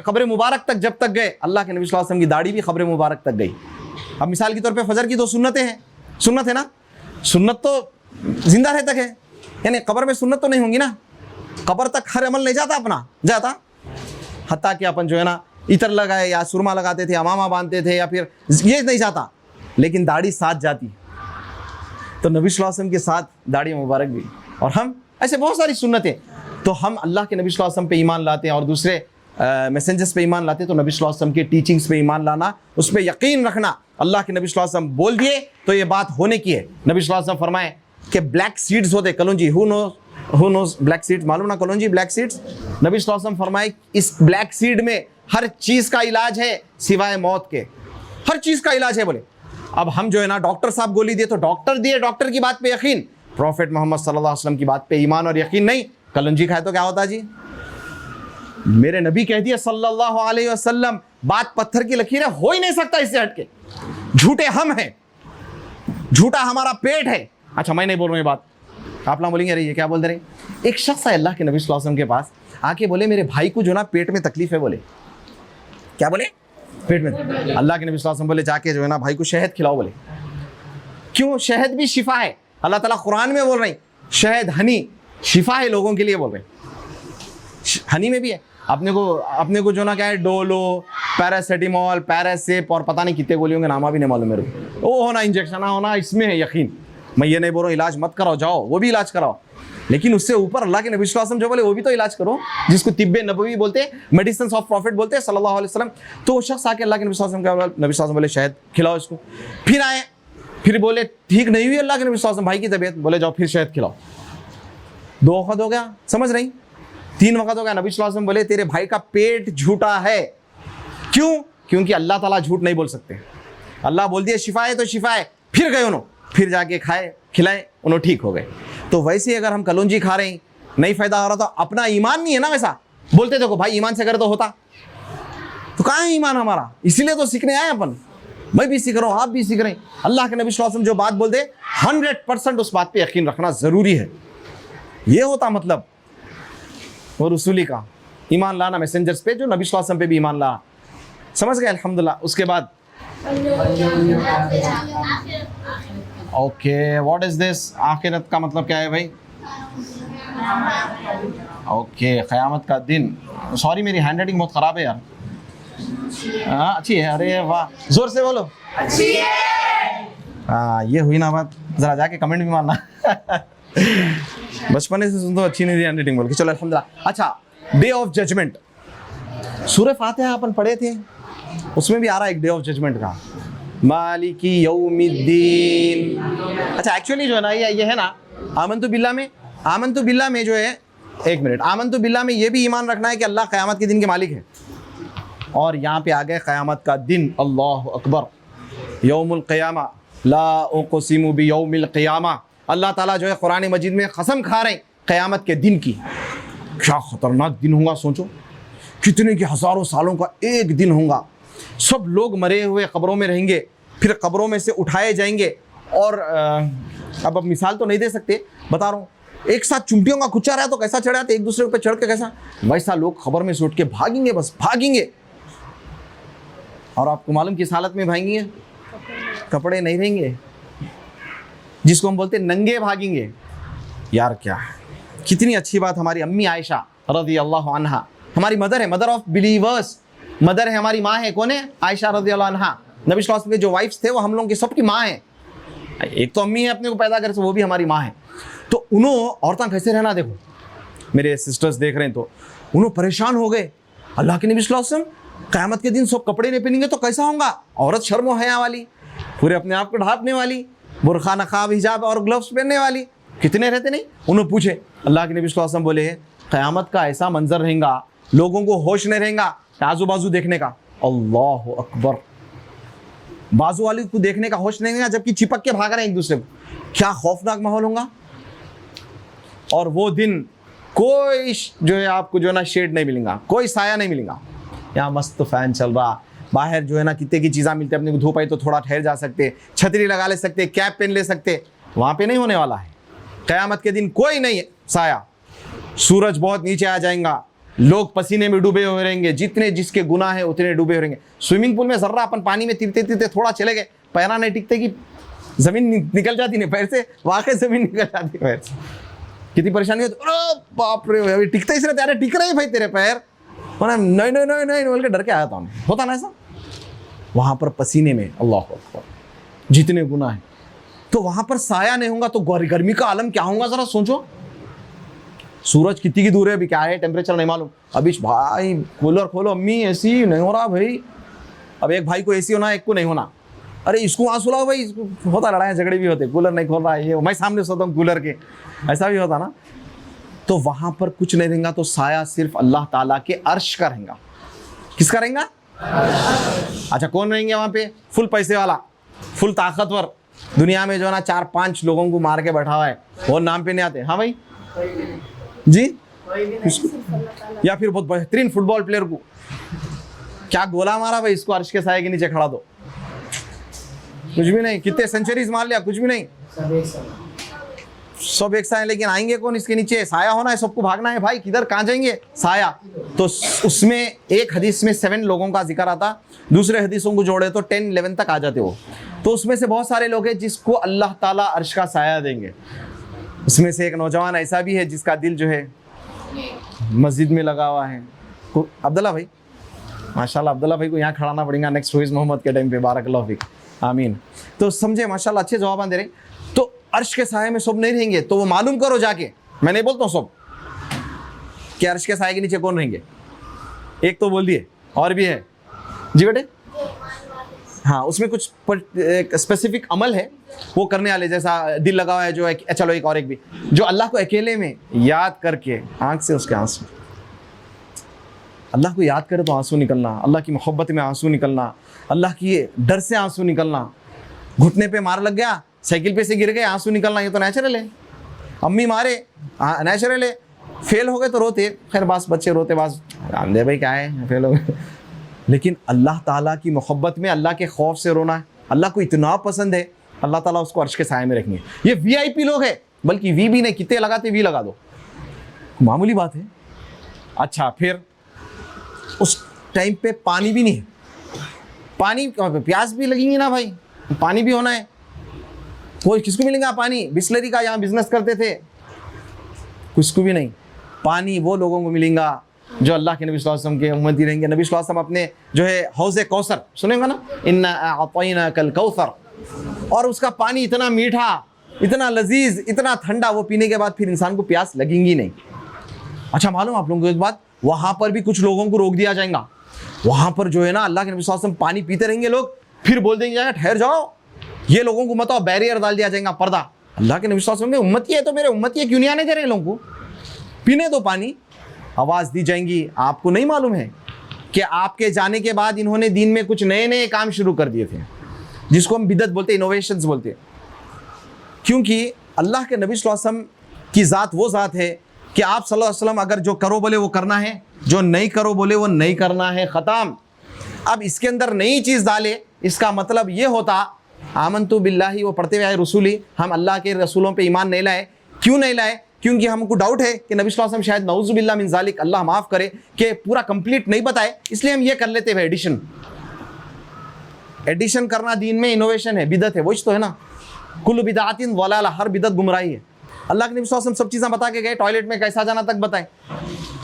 कब्र मुबारक तक जब तक गए, अल्लाह के नबी सल्लल्लाहु अलैहि वसल्लम की दाढ़ी भी कब्र मुबारक तक गई। अब मिसाल के तौर पे फजर की 2 सुन्नतें हैं, सुन्नत है ना, सुन्नत तो जिंदा रहे तक है, यानी कब्र में सुन्नत तो नहीं होंगी ना, कब्र तक हर अमल नहीं जाता अपना, जाता हत्ता कि अपन जो है ना इतर लगाए या सुरमा लगाते थे, अमामा बांधते थे या फिर ये नहीं जाता, लेकिन दाढ़ी साथ जाती। तो नबी सल्लल्लाहु अलैहि वसल्लम के साथ दाढ़ी मुबारक भी। और हम ऐसे बहुत सारी सुन्नतें, तो हम अल्लाह के नबी सल्लल्लाहु अलैहि वसल्लम पे ईमान लाते हैं और दूसरे मैसेंजर्स पे ईमान लाते हैं। तो नबी सल्लल्लाहु अलैहि वसल्लम के टीचिंग्स पे ईमान लाना, उस पर यकीन रखना। अल्लाह के नबी सल्लल्लाहु अलैहि वसल्लम बोल दिए तो ये बात होने की है। नबी सल्लल्लाहु अलैहि वसल्लम फरमाए कि ब्लैक सीड्स होते, कलौंजी, हु नोज ब्लैक सीड्स, मालूम ना कलौंजी ब्लैक सीड्स। नबी सल्लल्लाहु अलैहि वसल्लम फरमाए इस ब्लैक सीड में हर चीज़ का इलाज है सिवाय मौत के, हर चीज़ का इलाज है बोले। अब हम जो है ना डॉक्टर साहब गोली दिए तो डॉक्टर दिए, डॉक्टर की बात पे यकीन, प्रॉफेट मोहम्मद सल्लल्लाहु अलैहि वसल्लम की बात पे ईमान और यकीन नहीं। कलंजी खाए तो क्या होता जी, मेरे नबी कह दिया सल्लल्लाहु अलैहि वसल्लम, बात पत्थर की लकीर है, हो ही नहीं सकता इससे हटके। झूठे हम हैं, झूठा हमारा पेट है। अच्छा मैं नहीं बोल रहा हूँ ये बात, आप लोग बोलेंगे अरे ये क्या बोल रहे। एक शख्स है अल्लाह के नबी सल्लल्लाहु अलैहि वसल्लम के पास, आके बोले मेरे भाई को जो ना पेट में तकलीफ है। बोले क्या बोले, पेट में। अल्लाह के नबी सल्लल्लाहु अलैहि वसल्लम बोले जाके जो है ना भाई को शहद खिलाओ। बोले क्यों, शहद भी शिफा है। अल्लाह ताला कुरान में बोल रहे हैं शहद, हनी शिफा है लोगों के लिए बोल रहे हैं। हनी में भी है। अपने को जो ना क्या है डोलो, पैरासीटामोल, पैरासिप और पता नहीं कितने गोली होंगे, नामा भी नहीं मालूम मेरे को। वो होना इंजेक्शन होना इसमें है यकीन। मैं ये नहीं बोल रहा हूँ इलाज मत कराओ, जाओ वो भी इलाज कराओ, लेकिन उससे ऊपर अल्लाह के नबी सल्लल्लाहु अलैहि वसल्लम जो बोले वो भी तो इलाज करो, जिसको तिब्बे नबवी बोलते हैं, मेडिसिन ऑफ प्रॉफिट बोलते हैं सल्लल्लाहु अलैहि वसल्लम। तो वो शख्स आके अल्लाह के नबी सल्लल्लाहु अलैहि वसल्लम नबी सल्लल्लाहु अलैहि वसल्लम बोले शहद खिलाओ इसको। फिर आए, फिर बोले ठीक नहीं हुई अल्लाह के नबी सल्लल्लाहु अलैहि वसल्लम भाई की तबीयत, बोले जाओ फिर शहद खिलाओ। 2 वक्त हो गया, समझ नहीं, 3 वक्त हो गया। नबी सल्लल्लाहु अलैहि वसल्लम बोले तेरे भाई का पेट झूठा है। क्यों, क्योंकि अल्लाह ताला झूठ नहीं बोल सकते। अल्लाह बोल दिया शिफा है तो शिफा है। फिर गए उन्होंने, फिर जाके खाए खिलाए, उन्होंने ठीक हो गए। तो वैसे ही अगर हम कलौंजी खा रहे हैं नहीं फायदा हो रहा, तो अपना ईमान नहीं है ना वैसा। बोलते देखो भाई ईमान से करे तो होता, तो कहाँ है ईमान हमारा। इसीलिए तो सीखने आए अपन, मैं भी सीख रहा हूँ, आप भी सीख रहे हैं। अल्लाह के नबी सल्लल्लाहु अलैहि वसल्लम जो बात बोल दे 100% उस बात पे यकीन रखना ज़रूरी है। ये होता मतलब वो रसूली का ईमान लाना, मैसेंजर्स पे जो नबी सल्लल्लाहु अलैहि वसल्लम पे भी ईमान ला। समझ गए अल्हम्दुलिल्लाह। उसके बाद ओके, व्हाट इज दिस, आखिरत का मतलब क्या है भाई। ओके, क़यामत का दिन। सॉरी मेरी हैंड राइटिंग बहुत ख़राब है यार। हाँ अच्छी है, अरे वाह, जोर से बोलो अच्छी है। हाँ ये हुई ना बात, ज़रा जाके कमेंट भी मारना। बचपन से सुन तो अच्छी नहीं थी हैंड राइटिंग बोल के। चलो अल्हम्दुलिल्लाह। अच्छा, डे ऑफ जजमेंट, सूरह फातिहा अपन पढ़े थे, उसमें भी आ रहा है एक डे ऑफ जजमेंट का, मालिकी यौमिद्दीन। अच्छा एक्चुअली जो है ना ये है ना आमन्तु बिल्लाह में जो है, एक मिनट, आमन्तु बिल्लाह में ये भी ईमान रखना है कि अल्लाह क़यामत के दिन के मालिक है। और यहाँ पे आ गए क़यामत का दिन, अल्लाह अकबर, यौमुल क़यामा, ला उक़सिमु बियौमिल क़यामा। अल्लाह ताला जो है कुरान मजीद में कसम खा रहे हैं क़यामत के दिन की। क्या ख़तरनाक दिन होगा, सोचो कितने के हज़ारों सालों का एक दिन होगा। सब लोग मरे हुए कब्रों में रहेंगे, फिर कब्रों में से उठाए जाएंगे। और अब मिसाल तो नहीं दे सकते, बता रहा हूँ, एक साथ चुंटियों का कुच्चा रहा तो कैसा चढ़ा था एक दूसरे पे चढ़ के, कैसा वैसा लोग खबर में से उठ के भागेंगे, बस भागेंगे। और आपको मालूम किस हालत में भागेंगे, कपड़े नहीं रहेंगे, जिसको हम बोलते नंगे भागेंगे। यार क्या कितनी अच्छी बात, हमारी अम्मी आयशा रज़ी अल्लाह अन्हा हमारी मदर है, मदर ऑफ बिलीवर्स, मदर है, हमारी माँ है। कौन है, आयशा रज़ी अल्लाह अन्हा। नबी सल्लल्लाहु अलैहि वसल्लम के जो वाइफ्स थे वो हम लोगों की सबकी माँ है। एक तो अम्मी है अपने को पैदा करे, वो भी हमारी माँ है। तो उन्होंने औरतें कैसे रहना, देखो मेरे सिस्टर्स देख रहे हैं, तो उन्होंने परेशान हो गए। अल्लाह के नबी सल्लल्लाहु अलैहि वसल्लम क़यामत के दिन सब कपड़े नहीं पहनेंगे तो कैसा होगा। औरत शर्म व हया वाली, पूरे अपने आप को ढांपने वाली, बुरखा नकाब हिजाब और ग्लव्स पहनने वाली, कितने रहते नहीं। उन्होंने पूछे, अल्लाह के नबी सल्लल्लाहु अलैहि वसल्लम बोले क़यामत का ऐसा मंजर रहेगा लोगों को होश नहीं रहेगा आजू बाजू देखने का। अल्लाह अकबर, बाजू वाले को देखने का होश नहीं रहेगा जबकि चिपक के भाग रहे हैं एक दूसरे को। क्या खौफनाक माहौल होगा। और वो दिन कोई जो है आपको जो है ना शेड नहीं मिलेगा, कोई साया नहीं मिलेगा। यहाँ मस्त फैन चल रहा, बाहर जो है ना कितने की चीज़ें मिलती है, अपने को धूप आई तो थोड़ा ठहर जा सकते, छतरी लगा ले सकते, कैप पहन ले सकते। वहाँ पे नहीं होने वाला है। क़यामत के दिन कोई नहीं है साया, सूरज बहुत नीचे आ जाएगा, लोग पसीने में डूबे हुए रहेंगे, जितने जिसके गुनाह है उतने डूबे हुए रहेंगे। स्विमिंग पूल में जर्रा अपन पानी में तिरते तिरते थोड़ा चले गए, पैरा नहीं टिकते कि जमीन निकल जाती नहीं पैर से, वाकई जमीन निकल जाती पैर से, कितनी परेशानी होती। अरे बाप रे, अभी टिकते ही रहते, अरे टिक रहे भाई तेरे पैर, नहीं नहीं नहीं नहीं बोल के डर के आया था। होता ना ऐसा, वहां पर पसीने में अल्लाह अकबर जितने गुनाह है, तो वहां पर साया नहीं होगा तो गर्मी का आलम क्या होगा जरा सोचो। सूरज कितनी की दूर है, अभी क्या है टेम्परेचर नहीं मालूम। अभी भाई कूलर खोलो, अम्मी एसी नहीं हो रहा भाई। अब एक भाई को एसी होना, एक को नहीं होना। अरे इसको वहाँ सुलाओ भाई, इसको होता, लड़ाई झगड़े भी होते, कूलर नहीं खोल रहा है ये, मैं सामने सोता हूँ कूलर के, ऐसा भी होता ना। तो वहां पर कुछ नहीं रहेगा, तो साया सिर्फ अल्लाह ताला के अर्श का रहेगा। किसका रहेगा? अच्छा, कौन रहेंगे वहां पे? फुल पैसे वाला, फुल ताकतवर, दुनिया में जो है ना 4-5 लोगों को मार के बैठा हुआ है, वो नाम पे नहीं आते। हाँ भाई जी, या फिर बहुत बेहतरीन फुटबॉल प्लेयर को क्या गोला मारा भाई, इसको अर्श के साये के नीचे खड़ा दो, कुछ भी नहीं। कितने सेंचुरीज मार लिया, कुछ भी नहीं, सब एक साया। लेकिन आएंगे कौन इसके नीचे? साया होना है, सबको भागना है भाई, किधर कहाँ जाएंगे? साया। तो उसमें एक हदीस में 7 लोगों का जिक्र आता, दूसरे हदीसों को जोड़े तो 10-11 तक आ जाते वो। तो उसमें से बहुत सारे लोग हैं जिसको अल्लाह ताला अर्श का साया देंगे। उसमें से एक नौजवान ऐसा भी है जिसका दिल जो है मस्जिद में लगा हुआ है, अब्दुल्ला भाई, माशाल्लाह अब्दुल्ला भाई को यहाँ खड़ाना पड़ेगा नेक्स्ट रोज़ मोहम्मद के टाइम पे, बारकल्लाहु फीक, आमीन। तो समझे, माशाल्लाह अच्छे जवाब दे रहे। तो अर्श के साये में सब नहीं रहेंगे, तो वो मालूम करो जाके, मैं नहीं बोलता हूँ सब कि अर्श के साये के नीचे कौन रहेंगे। एक तो बोल दिए, और भी है जी बेटे। हाँ, उसमें कुछ स्पेसिफिक अमल है वो करने वाले, जैसा दिल लगा हुआ है जो है। चलो एक और, एक भी जो अल्लाह को अकेले में याद करके आंख से उसके आंसू, अल्लाह को याद करे तो आंसू निकलना, अल्लाह की मोहब्बत में आंसू निकलना, अल्लाह की डर से आंसू निकलना, घुटने पे मार लग गया, साइकिल पे से गिर गए, आंसू निकलना, ये तो नेचुरल है। अम्मी मारे, नेचुरल है। फेल हो गए तो रोते, खैर बास बच्चे रोते, बास रामदेव भाई क्या है फेल हो गए। लेकिन अल्लाह ताला की मोहब्बत में, अल्लाह के खौफ से रोना है, अल्लाह को इतना पसंद है, अल्लाह ताला उसको अर्श के साये में रखेंगे। ये वीआईपी लोग हैं, बल्कि वी भी नहीं, कितने लगाते वी लगा दो, मामूली बात है। अच्छा, फिर उस टाइम पे पानी भी नहीं है, पानी प्यास भी लगेंगी ना भाई, पानी भी होना है। कोई किसको मिलेगा पानी? बिस्लरी का यहाँ बिजनेस करते थे, किसको भी नहीं। पानी वो लोगों को मिलेगा जो अल्लाह के नबी सल्लल्लाहु अलैहि वसल्लम के उम्मती रहेंगे। नबी सल्लल्लाहु अलैहि वसल्लम अपने जो है हौज़े कौसर सुनेगा ना, इन्ना अअतैना कल कौसर, और उसका पानी इतना मीठा, इतना लजीज, इतना ठंडा, वो पीने के बाद फिर इंसान को प्यास लगेंगी नहीं। अच्छा, मालूम आप लोगों को एक बात, वहां पर भी कुछ लोगों को रोक दिया जाएगा। वहां पर जो है ना अल्लाह के नबी सल्लल्लाहु अलैहि वसल्लम पानी पीते रहेंगे लोग, फिर बोल देंगे जाएगा ठहर जाओ, ये लोगों को मत आओ, बैरियर डाल दिया जाएगा, पर्दा। अल्लाह के नबी सल्लल्लाहु अलैहि वसल्लम के उम्मती है तो मेरे उम्मती है, क्यों नहीं आने दे रहे लोगों को, पीने दो पानी। आवाज़ दी जाएंगी। आपको नहीं मालूम है कि आपके जाने के बाद इन्होंने दीन में कुछ नए नए काम शुरू कर दिए थे, जिसको हम बिदअत बोलते हैं, इनोवेशंस बोलते हैं। क्योंकि अल्लाह के नबी सल्लल्लाहु अलैहि वसल्लम की ज़ात वो ज़ात है कि आप सल्लल्लाहु अलैहि वसल्लम अगर जो करो बोले वो करना है, जो नहीं करो बोले वो नहीं करना है, ख़त्म। अब इसके अंदर नई चीज़ डाले, इसका मतलब ये होता आमनतु बिल्लाही, वो पढ़ते हुए आए रसूली, हम अल्लाह के रसूलों पे ईमान नहीं लाए। क्यों नहीं लाए? क्योंकि हमको डाउट है कि नबी सल्लल्लाहु अलैहि वसल्लम शायद नऊज़ुबिल्लाह मिन ज़ालिक, अल्लाह माफ़ करे, कि पूरा कंप्लीट नहीं बताए, इसलिए हम ये कर लेते हैं एडिशन। एडिशन करना दीन में इनोवेशन है, बिदत है, वही तो है ना। कुल्लु बिदअतिन ज़लाला, हर बिदत गुमराही है। अल्लाह के नबी सल्लल्लाहु अलैहि वसल्लम सब चीज़ें बता के गए, टॉयलेट में कैसा जाना तक बताएं,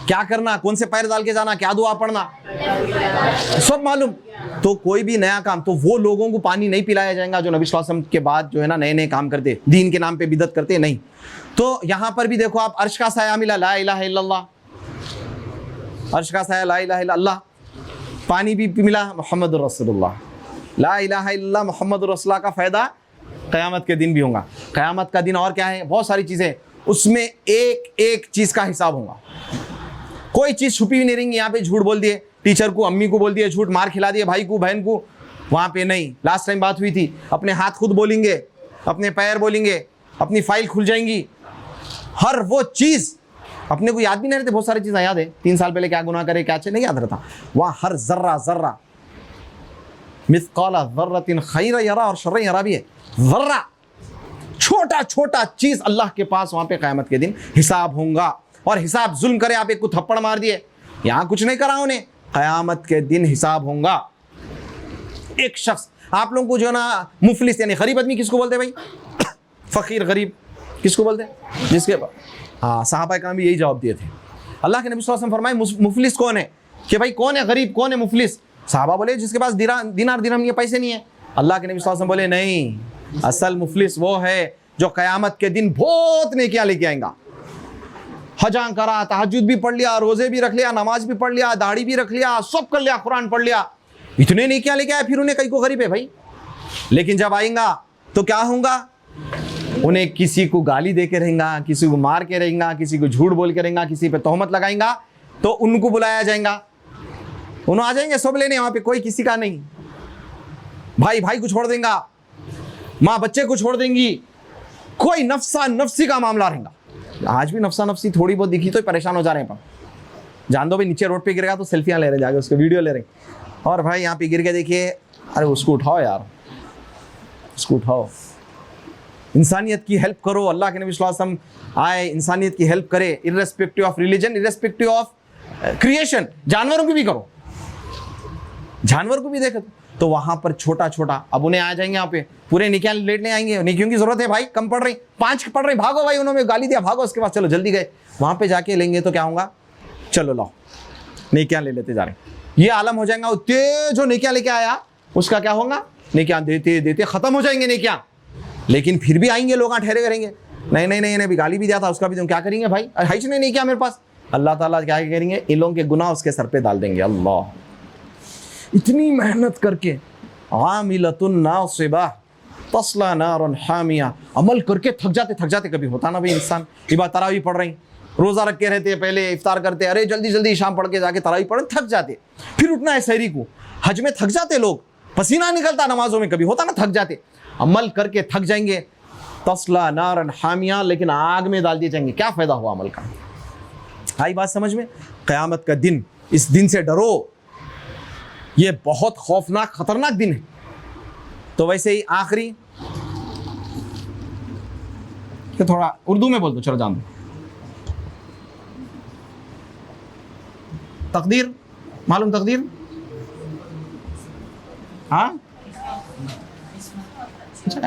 क्या करना, कौन से पैर डाल के जाना, क्या दुआ पढ़ना, सब मालूम। तो कोई भी नया काम, तो वो लोगों को पानी नहीं पिलाया जाएगा जो नबी सल्लल्लाहु अलैहि वसल्लम के बाद जो है ना नए नए काम करते, दीन के नाम पे बिदत करते नहीं। तो यहाँ पर भी देखो आप, अर्श का साया मिला, ला इलाहा इल्लल्लाह, अर्श का साया ला इलाहा इल्लल्लाह, पानी भी मिला, मुहम्मदुर रसूलुल्लाह, ला इलाहा इल्लल्लाह मुहम्मदुर रसूलुल्लाह का फ़ायदा क़यामत के दिन भी होगा। क़यामत का दिन और क्या है, बहुत सारी चीज़ें, उसमें एक एक चीज़ का हिसाब होगा। कोई चीज़ छुपी हुई नहीं रहेंगी। यहाँ पे झूठ बोल दिए, टीचर को, अम्मी को बोल दिए झूठ, मार खिला दिए भाई को, बहन को, वहाँ पे नहीं। लास्ट टाइम बात हुई थी, अपने हाथ खुद बोलेंगे, अपने पैर बोलेंगे, अपनी फाइल खुल जाएंगी। हर वो चीज़ अपने को याद भी नहीं रहते, बहुत सारी चीज़ें याद है, 3 साल पहले क्या गुनाह करे क्या अच्छे नहीं याद रहता। वहाँ हर जर्रा जर्रा मिस्काला ज़र्रतिन खैर यरा और शर्र यरा भी है। जर्रा छोटा छोटा चीज़ अल्लाह के पास वहाँ पे क़यामत के दिन हिसाब होगा। और हिसाब, जुल्म करे, आप एक को थप्पड़ मार दिए, यहाँ कुछ नहीं करा उन्हें, क़यामत के दिन हिसाब होगा। एक शख्स, आप लोगों को जो है ना मुफलिस यानी गरीब आदमी किसको बोलते हैं भाई? फ़कीर गरीब किसको बोलते हैं? जिसके हाँ, सहाबा कराम भी यही जवाब दिए थे। अल्लाह के नबी सल्लल्लाहु अलैहि वसल्लम फरमाए मुफलिस कौन है, कि भाई कौन है गरीब, कौन है मुफलिस? सहाबा बोले जिसके पास दिनार दिरहम ये पैसे नहीं है। अल्लाह के नबी सल्लल्लाहु अलैहि वसल्लम बोले नहीं, असल मुफलिस वो है जो क़यामत के दिन बहुत नेकियां लेके आएगा। हजा करा, तहज्जुद भी पढ़ लिया, रोजे भी रख लिया, नमाज भी पढ़ लिया, दाढ़ी भी रख लिया, सब कर लिया, कुरान पढ़ लिया, इतने नेकियां लेके आए, फिर उन्हें कहीं को गरीब है भाई। लेकिन जब आएगा तो क्या होगा? उन्हें किसी को गाली दे के रहेगा, किसी को मार के रहेगा, किसी को झूठ बोल के रहेगा, किसी पे तोहमत लगाएगा, तो उनको बुलाया जाएगा, उन्होंने आ जाएंगे सब लेने, वहां पे कोई किसी का नहीं। भाई भाई को छोड़ देगा, माँ बच्चे को छोड़ देंगी, कोई नफ्सा नफ्सी का मामला रहेगा। आज भी नफ्सा नफ्सी थोड़ी बहुत दिखी तो परेशान हो जा रहे हैं। पर जान दो भाई, नीचे रोड पे गिरेगा तो सेल्फियां ले रहे, जाके उसके वीडियो ले रहे, और भाई यहाँ पे गिर के देखिए, अरे उसको उठाओ यार, उसको उठाओ, इंसानियत की हेल्प करो। अल्लाह के नबी सल्लल्लाहु अलैहि वसल्लम आए, इंसानियत की हेल्प करे, irrespective of religion, irrespective of creation. जानवरों की भी करो, जानवर को भी देखो। तो वहां पर छोटा छोटा, अब उन्हें आ जाएंगे यहाँ पे, पूरे निकाल लेटने आएंगे, नेकियों की जरूरत है भाई, कम पढ़ रही, 5 पढ़ रही, भागो भाई, उन्होंने गाली दिया, भागो उसके पास, चलो जल्दी गए, वहां पे जाके लेंगे तो क्या होगा? चलो लाओ, नेकियां ले लेते जा रहे, ये आलम हो जाएगा। ते जो नेकियां लेके आया उसका क्या होगा? नेकियां देते देते खत्म हो जाएंगे नेकियां। लेकिन फिर भी आएंगे लोग, ठहरे करेंगे, नहीं नहीं नहीं, अभी गाली भी दिया था, उसका भी तुम क्या करेंगे भाई, है ही नहीं क्या मेरे पास? अल्लाह ताला क्या करेंगे? इन लोगों के गुनाह उसके सर पे डाल देंगे। अल्लाह, इतनी मेहनत करके, आमिलतुन नासिबा तस्ला नारन हामिया, अमल करके थक जाते कभी होता ना भाई इंसान, इबादत तरावी पढ़ रही, रोज़ा रख के रहते, पहले इफ्तार करते, अरे जल्दी जल्दी शाम पढ़ के जाके तरावी पढ़े, थक जाते, फिर उठना है सहरी को, हज में थक जाते लोग, पसीना निकलता नमाजों में, कभी होता ना थक जाते, अमल करके थक जाएंगे, तस्ला नारन हामिया, लेकिन आग में डाल दिए जाएंगे। क्या फ़ायदा हुआ अमल का? आई बात समझ में? क़यामत का दिन, इस दिन से डरो, ये बहुत खौफनाक खतरनाक दिन है। तो वैसे ही आखिरी, तो थोड़ा उर्दू में बोल दो, चलो जान दो। तकदीर मालूम? तकदीर, हाँ,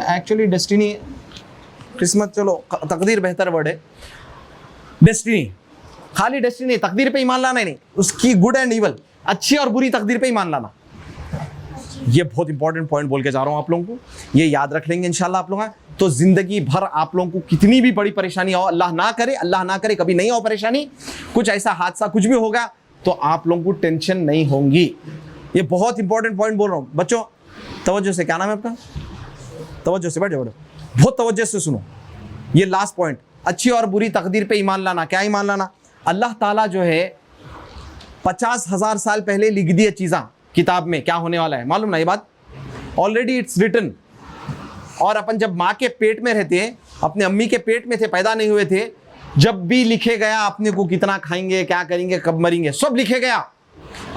एक्चुअली डेस्टिनी, किस्मत, चलो तकदीर बेहतर वर्ड है। डेस्टिनी, खाली डेस्टिनी, तकदीर पे ईमान लाना ही नहीं, उसकी गुड एंड इवल, अच्छी और बुरी तकदीर पे ईमान लाना। ये बहुत इंपॉर्टेंट पॉइंट बोल के जा रहा हूं आप लोगों को, ये याद रख लेंगे इंशाल्लाह आप लोग। तो जिंदगी भर आप लोगों को कितनी भी बड़ी परेशानी हो, अल्लाह ना करे कभी नहीं हो परेशानी, कुछ ऐसा हादसा कुछ भी होगा तो आप लोगों को टेंशन नहीं होगी। ये बहुत इंपॉर्टेंट पॉइंट बोल रहा हूं बच्चों, तवज्जो से। क्या नाम है आपका? तवज्जो से, बैठ जाओ, बहुत तवज्जो से सुनो। ये लास्ट पॉइंट, अच्छी और बुरी तकदीर पे ईमान लाना। क्या ईमान लाना? अल्लाह ताला जो है 50,000 साल पहले लिख दिए चीज़ा किताब में, क्या होने वाला है मालूम ना? ये बात ऑलरेडी इट्स रिटन। और अपन जब माँ के पेट में रहते हैं, अपने अम्मी के पेट में थे, पैदा नहीं हुए थे, जब भी लिखे गया अपने को कितना खाएंगे, क्या करेंगे, कब मरेंगे, सब लिखे गया।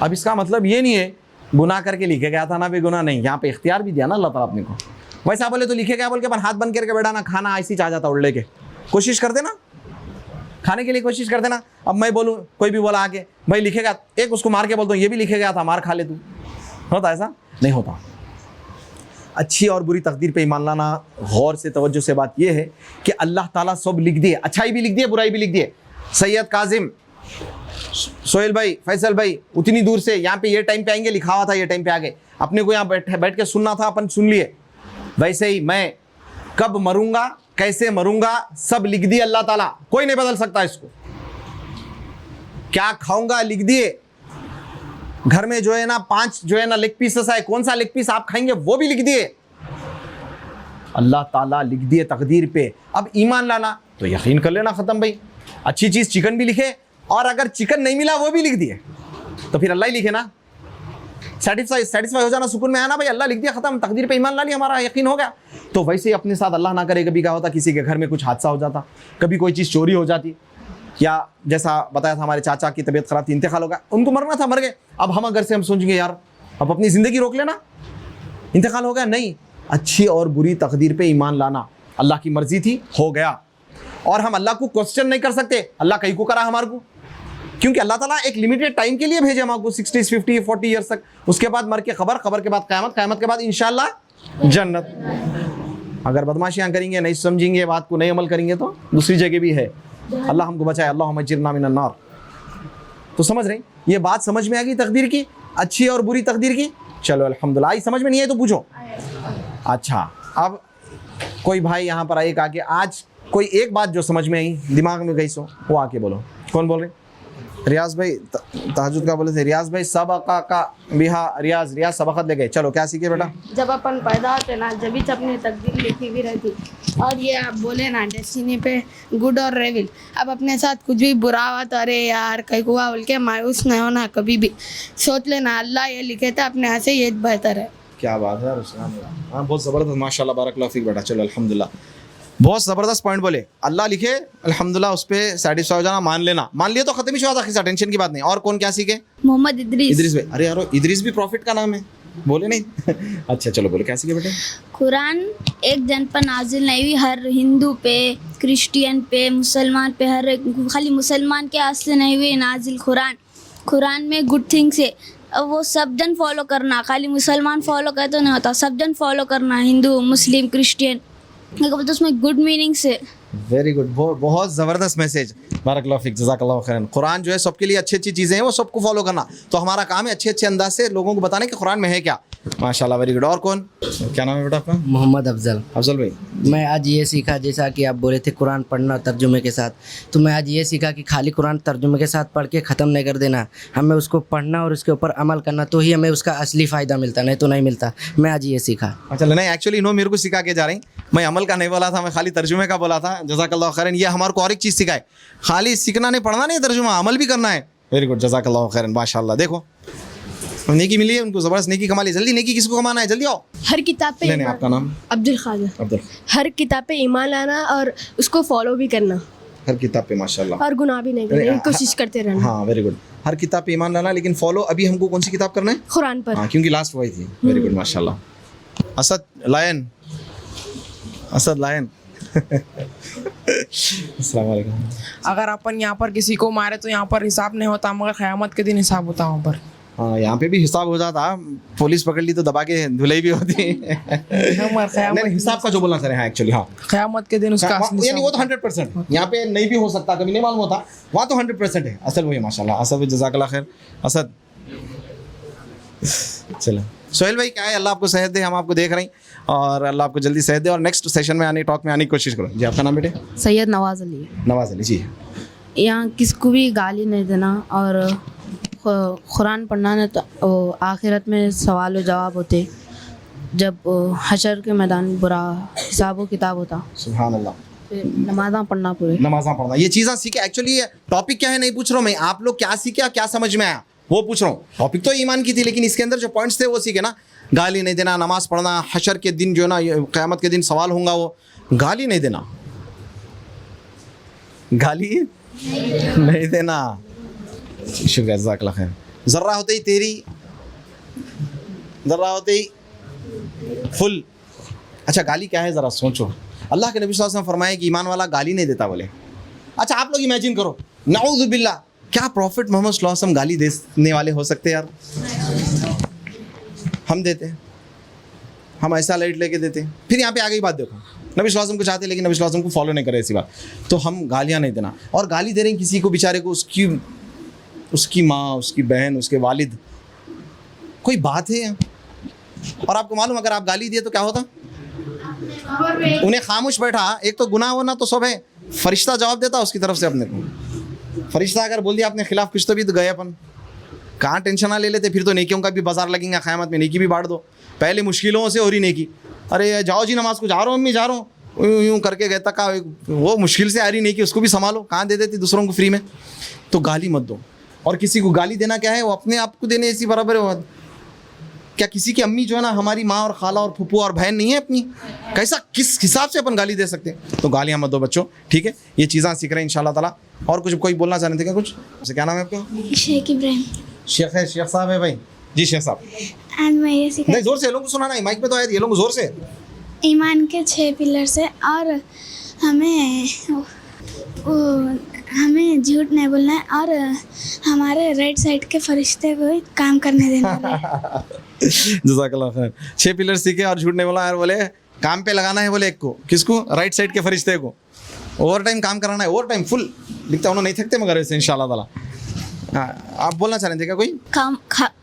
अब इसका मतलब ये नहीं है गुनाह करके लिखे गया था ना, भी गुनाह नहीं, यहाँ पे इख्तियार भी दिया ना अल्लाह ताला अपने को। वैसा बोले तो लिखे गया बोल के अपन हाथ बंद करके बैठा ना, खाना ऐसी चाह जाता उड़ लेके, कोशिश करते ना खाने के लिए, कोशिश करते ना। अब मैं बोलूँ, कोई भी बोला आके भाई लिखेगा, एक उसको मार के बोलता हूँ ये भी लिखे गया था, मार खा ले तू, होता ऐसा नहीं होता। अच्छी और बुरी तकदीर पे ईमान लाना, गौर से तवज्जो से बात यह है कि अल्लाह ताला सब लिख दिए, अच्छाई भी लिख दिए, बुराई भी लिख दिए। सैयद काजिम, सोहेल भाई, फैसल भाई उतनी दूर से यहाँ पे ये टाइम पे आएंगे, लिखा हुआ था ये टाइम पे आ गए, अपने को यहाँ बैठ के सुनना था, अपन सुन लिए। वैसे ही मैं कब मरूंगा, कैसे मरूंगा, सब लिख दिए अल्लाह ताला, कोई नहीं बदल सकता इसको। क्या खाऊंगा लिख दिए, घर में जो है ना 5 जो है ना लेग पीसेस है, कौन सा लेग पीस आप खाएंगे वो भी लिख दिए, अल्लाह ताला लिख दिए तकदीर पे। अब ईमान लाना तो यकीन कर लेना, खत्म भाई। अच्छी चीज चिकन भी लिखे, और अगर चिकन नहीं मिला वो भी लिख दिए तो फिर अल्लाह ही लिखे ना। सेटिस्फाई हो जाना, सुकून में आना, भाई अल्लाह लिख दिया, खत्म, तकदीर पे ईमान ला लिया, हमारा यकीन हो गया। तो वैसे ही अपने साथ अल्लाह ना करे कभी क्या होता, किसी के घर में कुछ हादसा हो जाता, कभी कोई चीज़ चोरी हो जाती, या जैसा बताया था हमारे चाचा की तबीयत खराब थी, इंतकाल हो गया, उनको मरना था, मर गए। अब हम अगर से हम सोचेंगे यार अब अपनी ज़िंदगी रोक लेना, इंतकाल हो गया, नहीं, अच्छी और बुरी तकदीर पे ईमान लाना, अल्लाह की मर्जी थी, हो गया। और हम अल्लाह को क्वेश्चन नहीं कर सकते, अल्लाह कहीं को करा हमारे को, क्योंकि अल्लाह ताला एक लिमिटेड टाइम के लिए भेजे हमको, 60, 50, 40 ईयर्स तक। उसके बाद मर के खबर, खबर के बाद क़यामत, क़यामत के बाद इंशाअल्लाह जन्नत। अगर बदमाशियाँ करेंगे, नहीं समझेंगे बात को, नहीं अमल करेंगे तो दूसरी जगह भी है। अल्लाह हमको बचाए, अल्लाहुम्मा अजिरना मिनन नार। तो समझ रहे, ये बात समझ में आ गई तकदीर की, अच्छी और बुरी तकदीर की। चलो अल्हम्दुलिल्लाह। आई समझ में नहीं है तो पूछो। अच्छा, अब कोई भाई यहाँ पर आए, कहा कि आज कोई एक बात जो समझ में आई, दिमाग में गई सो, वो आके बोलो। कौन बोल रहे? रियाज भाई तहज्जुद का बोले थे। रियाज भाई सबका का बिहा, रियाज सबकत ले गए। चलो क्या सीखे बेटा? जब अपन पैदा होते ना, जब ही अपनी तकदीर लिखी भी रहती। और ये आप बोले ना डेस्टिनी पे गुड और रेविल, अब अपने साथ कुछ भी बुरा हुआ तो अरे यार कहीं हुआ बोल के मायूस नहीं होना, कभी भी सोच लेना अल्लाह ये लिखे थे अपने यहाँ से, ये बेहतर है। क्या बात है, हाँ बहुत ज़बरदस्त, माशाल्लाह बारकल्लाहु फीक बेटा। चलो अल्हम्दुलिल्लाह, बहुत ज़बरदस्त पॉइंट बोले। अल्लाह लिखे अल्हम्दुलिल्लाह, उस पर सेटिस्फाई हो जाना, मान लेना, मान लिया तो ख़त्म ही हुआ था, टेंशन की बात नहीं। और कौन क्या सीखे? मोहम्मद इदरीस भाई। अरे यार इदरीस भी प्रॉफिट का नाम है, बोले नहीं? अच्छा चलो बोले, क्या सीखे बेटे? कुरान एक जन पर नाजिल नहीं हुई, हर हिंदू पे, क्रिश्चियन पे, मुसलमान पे, हर एक, खाली मुसलमान के वास्ते नहीं हुई नाजिल कुरान में गुड थिंग्स है, वो सब जन फॉलो करना, खाली मुसलमान फॉलो करे तो नहीं होता, सब जन फॉलो करना, हिंदू मुस्लिम क्रिश्चियन, तो उसमें गुड मीनिंग्स है। वेरी गुड, बहुत ज़बरदस्त मैसेज, बारकल्लाहु फीक, जज़ाकल्लाहु खैरन। कुरान जो है सबके लिए अच्छी अच्छी चीज़ें हैं, वो सबको फॉलो करना, तो हमारा काम है अच्छे अच्छे अंदाज से लोगों को बताने कि कुरान में है क्या। माशाल्लाह, वेरी गुड। और कौन, क्या नाम है बेटा आपका? मोहम्मद अफजल भाई। मैं आज ये सीखा, जैसा कि आप बोले थे कुरान पढ़ना तर्जुमे के साथ, तो मैं आज ये सीखा कि खाली कुरान तर्जुमे के साथ पढ़ के ख़त्म नहीं कर देना, हमें उसको पढ़ना और उसके ऊपर अमल करना, तो ही हमें उसका असली फ़ायदा मिलता, नहीं तो नहीं मिलता। मैं आज ये सीखा। अच्छा, नहीं एक्चुअली इन्होंने मेरे को सिखा के जा रही, मैं अमल का नहीं बोला था, मैं खाली तर्जुमे का बोला था। जज़ाकल्लाहु खैरन। ये हमारे को और एक चीज़ सिखाए, खाली सीखना नहीं, पढ़ना नहीं, तर्जुमा अमल भी करना है। वेरी गुड, जज़ाकल्लाहु खैरन, माशाल्लाह। देखो नेकी मिली है उनको, ज़बरदस्त नेकी कमा ली। जल्दी नेकी किसको कमाना है, जल्दी आओ। हर किताब पे नहीं, आपका नाम? अब्दुल खादर। हर किताब पे ईमान लाना और उसको फॉलो भी करना, हर किताब पे माशाल्लाह, और गुनाह भी नहीं करने की कोशिश करते रहना। हाँ वेरी गुड, हर किताब पे ईमान लाना, लेकिन फॉलो अभी हमको कौन सी किताब करना है? कुरान पर। हाँ, क्योंकि लास्ट वही थी। वेरी गुड, माशाल्लाह। असद लायन अस्सलाम वालेकुम। अगर अपन यहाँ पर किसी को मारे तो यहाँ पर हिसाब नहीं होता, मगर क़यामत के दिन हिसाब होता वहाँ पर। हाँ, यहाँ पे भी हिसाब हो जाता, पुलिस पकड़ ली तो दबा के धुलाई भी होती। नहीं, हिसाब का जो बोलना सर, हाँ एक्चुअली, हाँ क़यामत के दिन उसका यानी वो तो 100%, यहाँ पे नहीं भी हो सकता, कभी नहीं मालूम होता, वहाँ तो 100% है। असल वही, माशाल्लाह। असद, जज़ाकल्लाह खैर। असद, चलो सोहेल भाई, क्या है, अल्लाह आपको सेहत दे, हम आपको देख रहे हैं, और अल्लाह आपको जल्दी सेहत दे, और नेक्स्ट सेशन में आने, टॉक में आने की कोशिश करो। जी, आपका नाम बेटे? सैयद नवाज़ अली। नवाज़ अली जी। यहाँ किसको भी गाली नहीं देना, और कुरान पढ़ना ना, तो आखिरत में सवाल व जवाब होते, जब हशर के मैदान बुरा हिसाब व किताब होता। सुभान अल्लाह। नमाज़ा पढ़ना, पूरे नमाज़ा पढ़ना, ये चीज़ें सीखे। एक्चुअली टॉपिक क्या है नहीं पूछ रहा हूँ मैं, आप लोग क्या सीखे, क्या समझ में आया वो पूछ रहा हूँ। टॉपिक तो ईमान की थी, लेकिन इसके अंदर जो पॉइंट्स थे वो सीखे ना। गाली नहीं देना, नमाज पढ़ना, हशर के दिन जो है ना, क़यामत के दिन सवाल होगा, वो गाली नहीं देना, गाली नहीं देना। शुक्रिया, जज़ाकल्लाह खैर। ज़र्रा होते ही तेरी, ज़र्रा होते ही फुल। अच्छा, गाली क्या है ज़रा सोचो। अल्लाह के नबी सल्लल्लाहु अलैहि वसल्लम फरमाए कि ईमान वाला गाली नहीं देता बोले। अच्छा, आप लोग इमेजिन करो, नऊज़ु बिल्लाह, क्या प्रॉफिट मोहम्मद सल्लल्लाहु अलैहि वसल्लम गाली देने वाले हो सकते यार? हम देते, हम ऐसा लाइट लेके देते। फिर यहाँ पे आ गई बात, देखो नबी सल्लल्लाहु अलैहि वसल्लम को चाहते, लेकिन नबी सल्लल्लाहु अलैहि वसल्लम को फॉलो नहीं करे, ऐसी बात। तो हम गालियाँ नहीं देना, और गाली दे रहे हैं किसी को बेचारे को, उसकी माँ, उसकी बहन, उसके वालिद, कोई बात है? और आपको मालूम, अगर आप गाली दिए तो क्या होता? उन्हें खामोश बैठा, एक तो गुनाह होना तो सब है, फरिश्ता जवाब देता उसकी तरफ से अपने को। फरिश्ता अगर बोल दिया अपने खिलाफ कुछ तो भी तो गए अपन, कहाँ टेंशन ना ले लेते, फिर तो नेकियों का भी बाजार लगेगा, क़यामत में नेकी भी बांट दो। पहले मुश्किलों से हो रही नेकी, अरे जाओ जी नमाज को, जा रहा हूँ अम्मी, जा रहा हूँ, यूं यूं करके कहता का वो मुश्किल से आ रही नहीं कि उसको भी संभालो, कहाँ दे देती दूसरों को फ्री में। तो गाली मत दो। और किसी को गाली देना क्या है, वो अपने आप को देने इसी बराबर है। क्या किसी की अम्मी जो है ना हमारी माँ और खाला और फूफू और बहन नहीं है अपनी? कैसा किस हिसाब से अपन गाली दे सकते हैं? तो गालियाँ मत दो बच्चों, ठीक है? ये चीज़ें सीख रहे हैं इंशाल्लाह ताला। और कुछ कोई बोलना चाह रहे थे क्या कुछ? क्या नाम है आपका? शेख इब्राहिम। शेख है, शेख साहब है भाई जी। शेख साहब आज मैं ये सीखा नहीं, जोर से ये लोगों को सुनाना है, माइक पे तो आए ये लोग जोर से। ईमान के 6 पिलर्स है और हमें झूठ नहीं बोलना है और हमारे राइट साइड के फरिश्ते को ही काम करने देना है। जज़ाकल्लाह खैर। 6 पिलर सीखे और झूठ नहीं बोला यार, बोले काम पे लगाना है, बोले एक को, किसको? राइट साइड के फरिश्ते को। ओवर टाइम काम कराना है, ओवर टाइम फुल लिखता उन्होंने नहीं थकते मगर वैसे इंशाल्लाह ताला। हाँ, आप बोलना चाह रहे थे क्या कोई?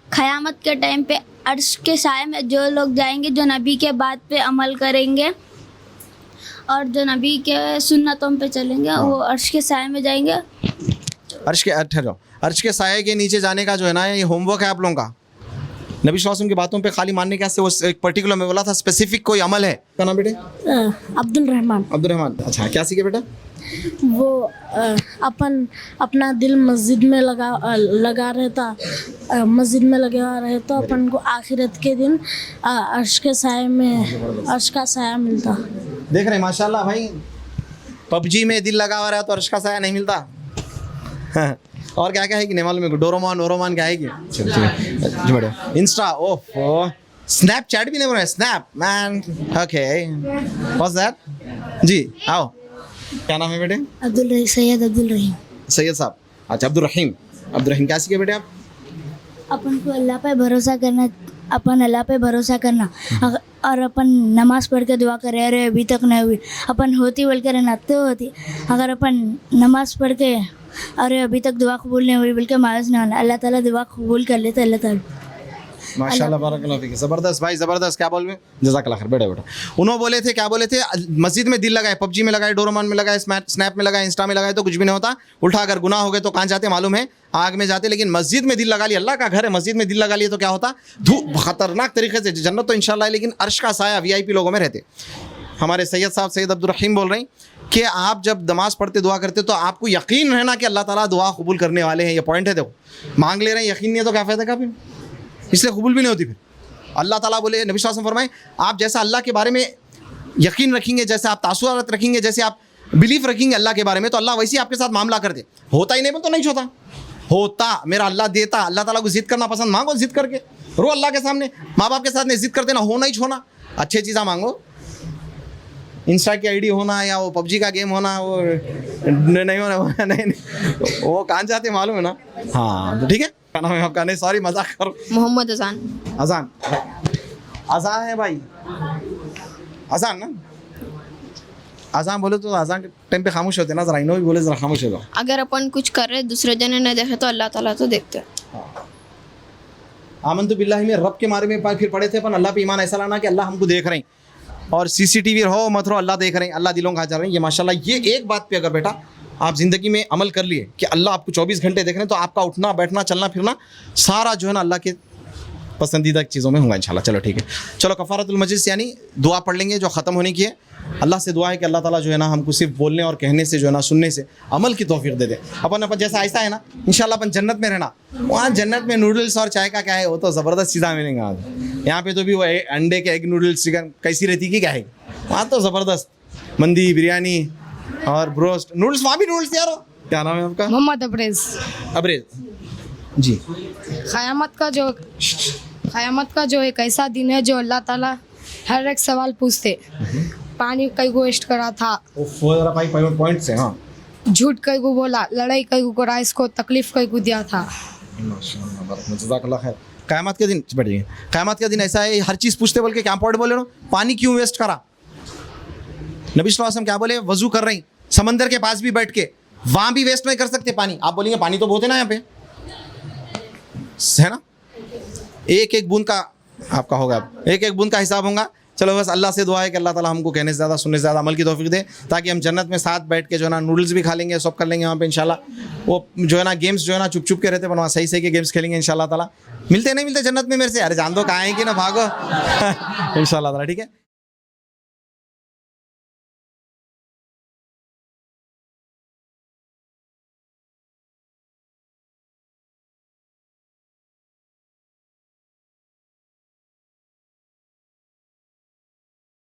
क़यामत के टाइम पे अर्श के साए में जो लोग जाएंगे जो नबी के बात पे अमल करेंगे और जो नबी के सुन्नतों पे चलेंगे, वो अर्श के साए में जाएंगे। अर्श के ठहरो, अर्श के साए के नीचे जाने का जो है ना, ये होमवर्क है आप लोगों का। नबी सल्लल्लाहु अलैहि वसल्लम की बातों पे खाली मानने के वो एक पर्टिकुलर में बोला था, स्पेसिफिक कोई अमल है। क्या नाम बेटे? अब्दुल रहमान। अब्दुल रहमान। अच्छा, क्या सीखे बेटा? वो अपना दिल मस्जिद में लगा रहता, मस्जिद में लगा रहे तो अपन को आखिरत के दिन अर्श के साए में अर्श का साया मिलता। देख रहे माशाल्लाह भाई, पबजी में दिल लगा हुआ रहा तो अर्श का साया नहीं मिलता। और क्या क्या है कि नहीं मालूम है? डोरोमोन क्या है कि जी बढ़िया। इंस्टा, ओह स्नैपचैट भी नहीं बोल रहे, snap man. Okay, what's that? जी आओ, क्या नाम है बेटे? सैयद अब्दुल रहीम। सैयद साहब। अच्छा, अब्दुल रहीम क्या सीखे बेटे आप? अपन को अल्लाह पे भरोसा करना, अपन अल्लाह पे भरोसा करना और अपन नमाज़ पढ़ के दुआ करे, अरे अभी तक नहीं हुई, अपन होती बोल कर रहना तो होती। अगर अपन नमाज़ पढ़ के अरे अभी तक दुआ कबूल नहीं हुई बोल के मायूस नहीं होना, अल्लाह ताला दुआ कबूल कर लेते अल्लाह ताला। माशाल्लाह बारकाल्लाह फीक, ज़बरदस्त भाई ज़बरदस्त। क्या बोल रहे? जज़ाकल्लाह खैर। बेटा उन्होंने बोले थे, क्या बोले थे? मस्जिद में दिल लगाए, पबजी में लगाए, डोरेमोन में लगाए, स्नैप में लगाए, इंस्टा में लगाए तो कुछ भी नहीं होता। उल्टा अगर गुनाह हो गए तो कहाँ जाते मालूम है? आग में जाते। लेकिन मस्जिद में दिल लगा लिया, अल्लाह का घर है, मस्जिद में दिल लगा लिया तो क्या होता? खतरनाक तरीके से जन्नत तो इंशाल्लाह, लेकिन अर्श का साया VIP लोगों में रहते। हमारे सैयद साहब सैयद अब्दुल रहीम बोल रहे हैं कि आप जब नमाज पढ़ते दुआ करते तो आपको यकीन रहना कि अल्लाह ताला दुआ कबूल करने वाले हैं। ये पॉइंट है। देखो, मांग ले रहे हैं, यकीन नहीं है तो क्या फ़ायदा का? फिर इसलिए कबूल भी नहीं होती। फिर अल्लाह ताला बोले, नबी सल्लल्लाहु अलैहि वसल्लम फरमाए, आप जैसा अल्लाह के बारे में यकीन रखेंगे, जैसे आप तासुरात रखेंगे, जैसे आप बिलीफ रखेंगे अल्लाह के बारे में, तो अल्लाह वैसे ही आपके साथ मामला करते। होता ही नहीं तो नहीं होता, होता मेरा अल्लाह देता। अल्लाह ताला को जिद करना पसंद, मांगो जिद करके, रो अल्लाह के सामने। माँ बाप के साथ नहीं जिद करते ना, होना ही छोना। अच्छी चीज़ें मांगो, इंस्टा की ID होना या वो पबजी का गेम होना, वो नहीं होना, नहीं वो कहाँ जाते मालूम है ना। हाँ तो ठीक है, क्या नाम है आपका? नहीं सॉरी मजाक करो। मोहम्मद अजान। अजान, अजान है भाई, अजान ना। अजान बोले तो अजान के टाइम पे खामोश होते ना, जरा इनो भी बोले जरा खामोश हो जाओ। अगर अपन कुछ कर रहे दूसरे जने नहीं देखे तो अल्लाह ताला तो देखते। आमन तो बिल्लाहि में रब के मारे में फिर पढ़े थे अपन, अल्लाह पे ईमान ऐसा लाना कि अल्लाह हमको देख रहे हैं, और CCTV रहो मत रहो, अल्लाह देख रहे हैं, अल्लाह दिलों का हाजिर रहे हैं। ये माशाल्लाह, ये एक बात पे अगर बेटा आप ज़िंदगी में अमल कर लिए कि अल्लाह आपको 24 घंटे देख रहे हैं, तो आपका उठना बैठना चलना फिरना सारा जो है ना अल्लाह के पसंदीदा चीज़ों में होगा इंशाल्लाह। चलो ठीक है, चलो कफ़ारतुल मजलिस यानी दुआ पढ़ लेंगे जो ख़त्म होने की है। अल्लाह से दुआ है कि अल्लाह ताला जो है ना हमको सिर्फ बोलने और कहने से जो है ना, सुनने से अमल की तौफीक दे दे। अपन जैसा ऐसा है ना, इंशाल्लाह अपन जन्नत में रहना। वहाँ जन्नत में नूडल्स और चाय का क्या है, वो तो ज़बरदस्त चीज़ें मिलेंगे। आज यहाँ पे तो भी वो अंडे के एग नूडल्स चिकन कैसी रहती कि क्या है, वहाँ तो ज़बरदस्त मंदी बिरयानी और ब्रोस्ट नूडल्स, वहाँ भी नूडल्स यार। क्या नाम है आपका? मोहम्मद अबरेज। अबरेज जी। क़यामत का जो एक ऐसा दिन है जो अल्लाह ताला हर एक सवाल पूछते। पानी कई को वेस्ट करा था, पॉइंट से, हाँ, झूठ कई को बोला, लड़ाई कई को करा, इसको तकलीफ कई को दिया था। जज़ाकल्लाह खैर। क़यामत के दिन बैठिए, क़यामत के दिन ऐसा है, हर चीज़ पूछते बोल के क्या पॉइंट बोले नो, पानी क्यों वेस्ट करा? नबी सल्लल्लाहु अलैहि वसल्लम क्या बोले? वजू कर रही समंदर के पास भी बैठ के, वहाँ भी वेस्ट नहीं कर सकते पानी। आप बोलेंगे पानी तो बहुत है ना यहाँ पे, है ना, एक एक बूंद का आपका होगा, एक एक बूंद का हिसाब होगा। चलो बस अल्लाह से दुआ है कि अल्लाह ताला हमको कहने से ज़्यादा सुनने से ज़्यादा अमल की तौफीक दे, ताकि हम जन्नत में साथ बैठ के जो है ना नूडल्स भी खा लेंगे, सब कर लेंगे वहाँ पे इंशाल्लाह। वो जो है ना गेम्स जो है ना चुप चुप के रहते, पर वहाँ सही सही के गेम्स खेलेंगे इंशाल्लाह ताला। मिलते नहीं मिलते जन्नत में मेरे से, अरे जान दो कहाँ है कि ना भागो। इंशाल्लाह ताला ठीक है।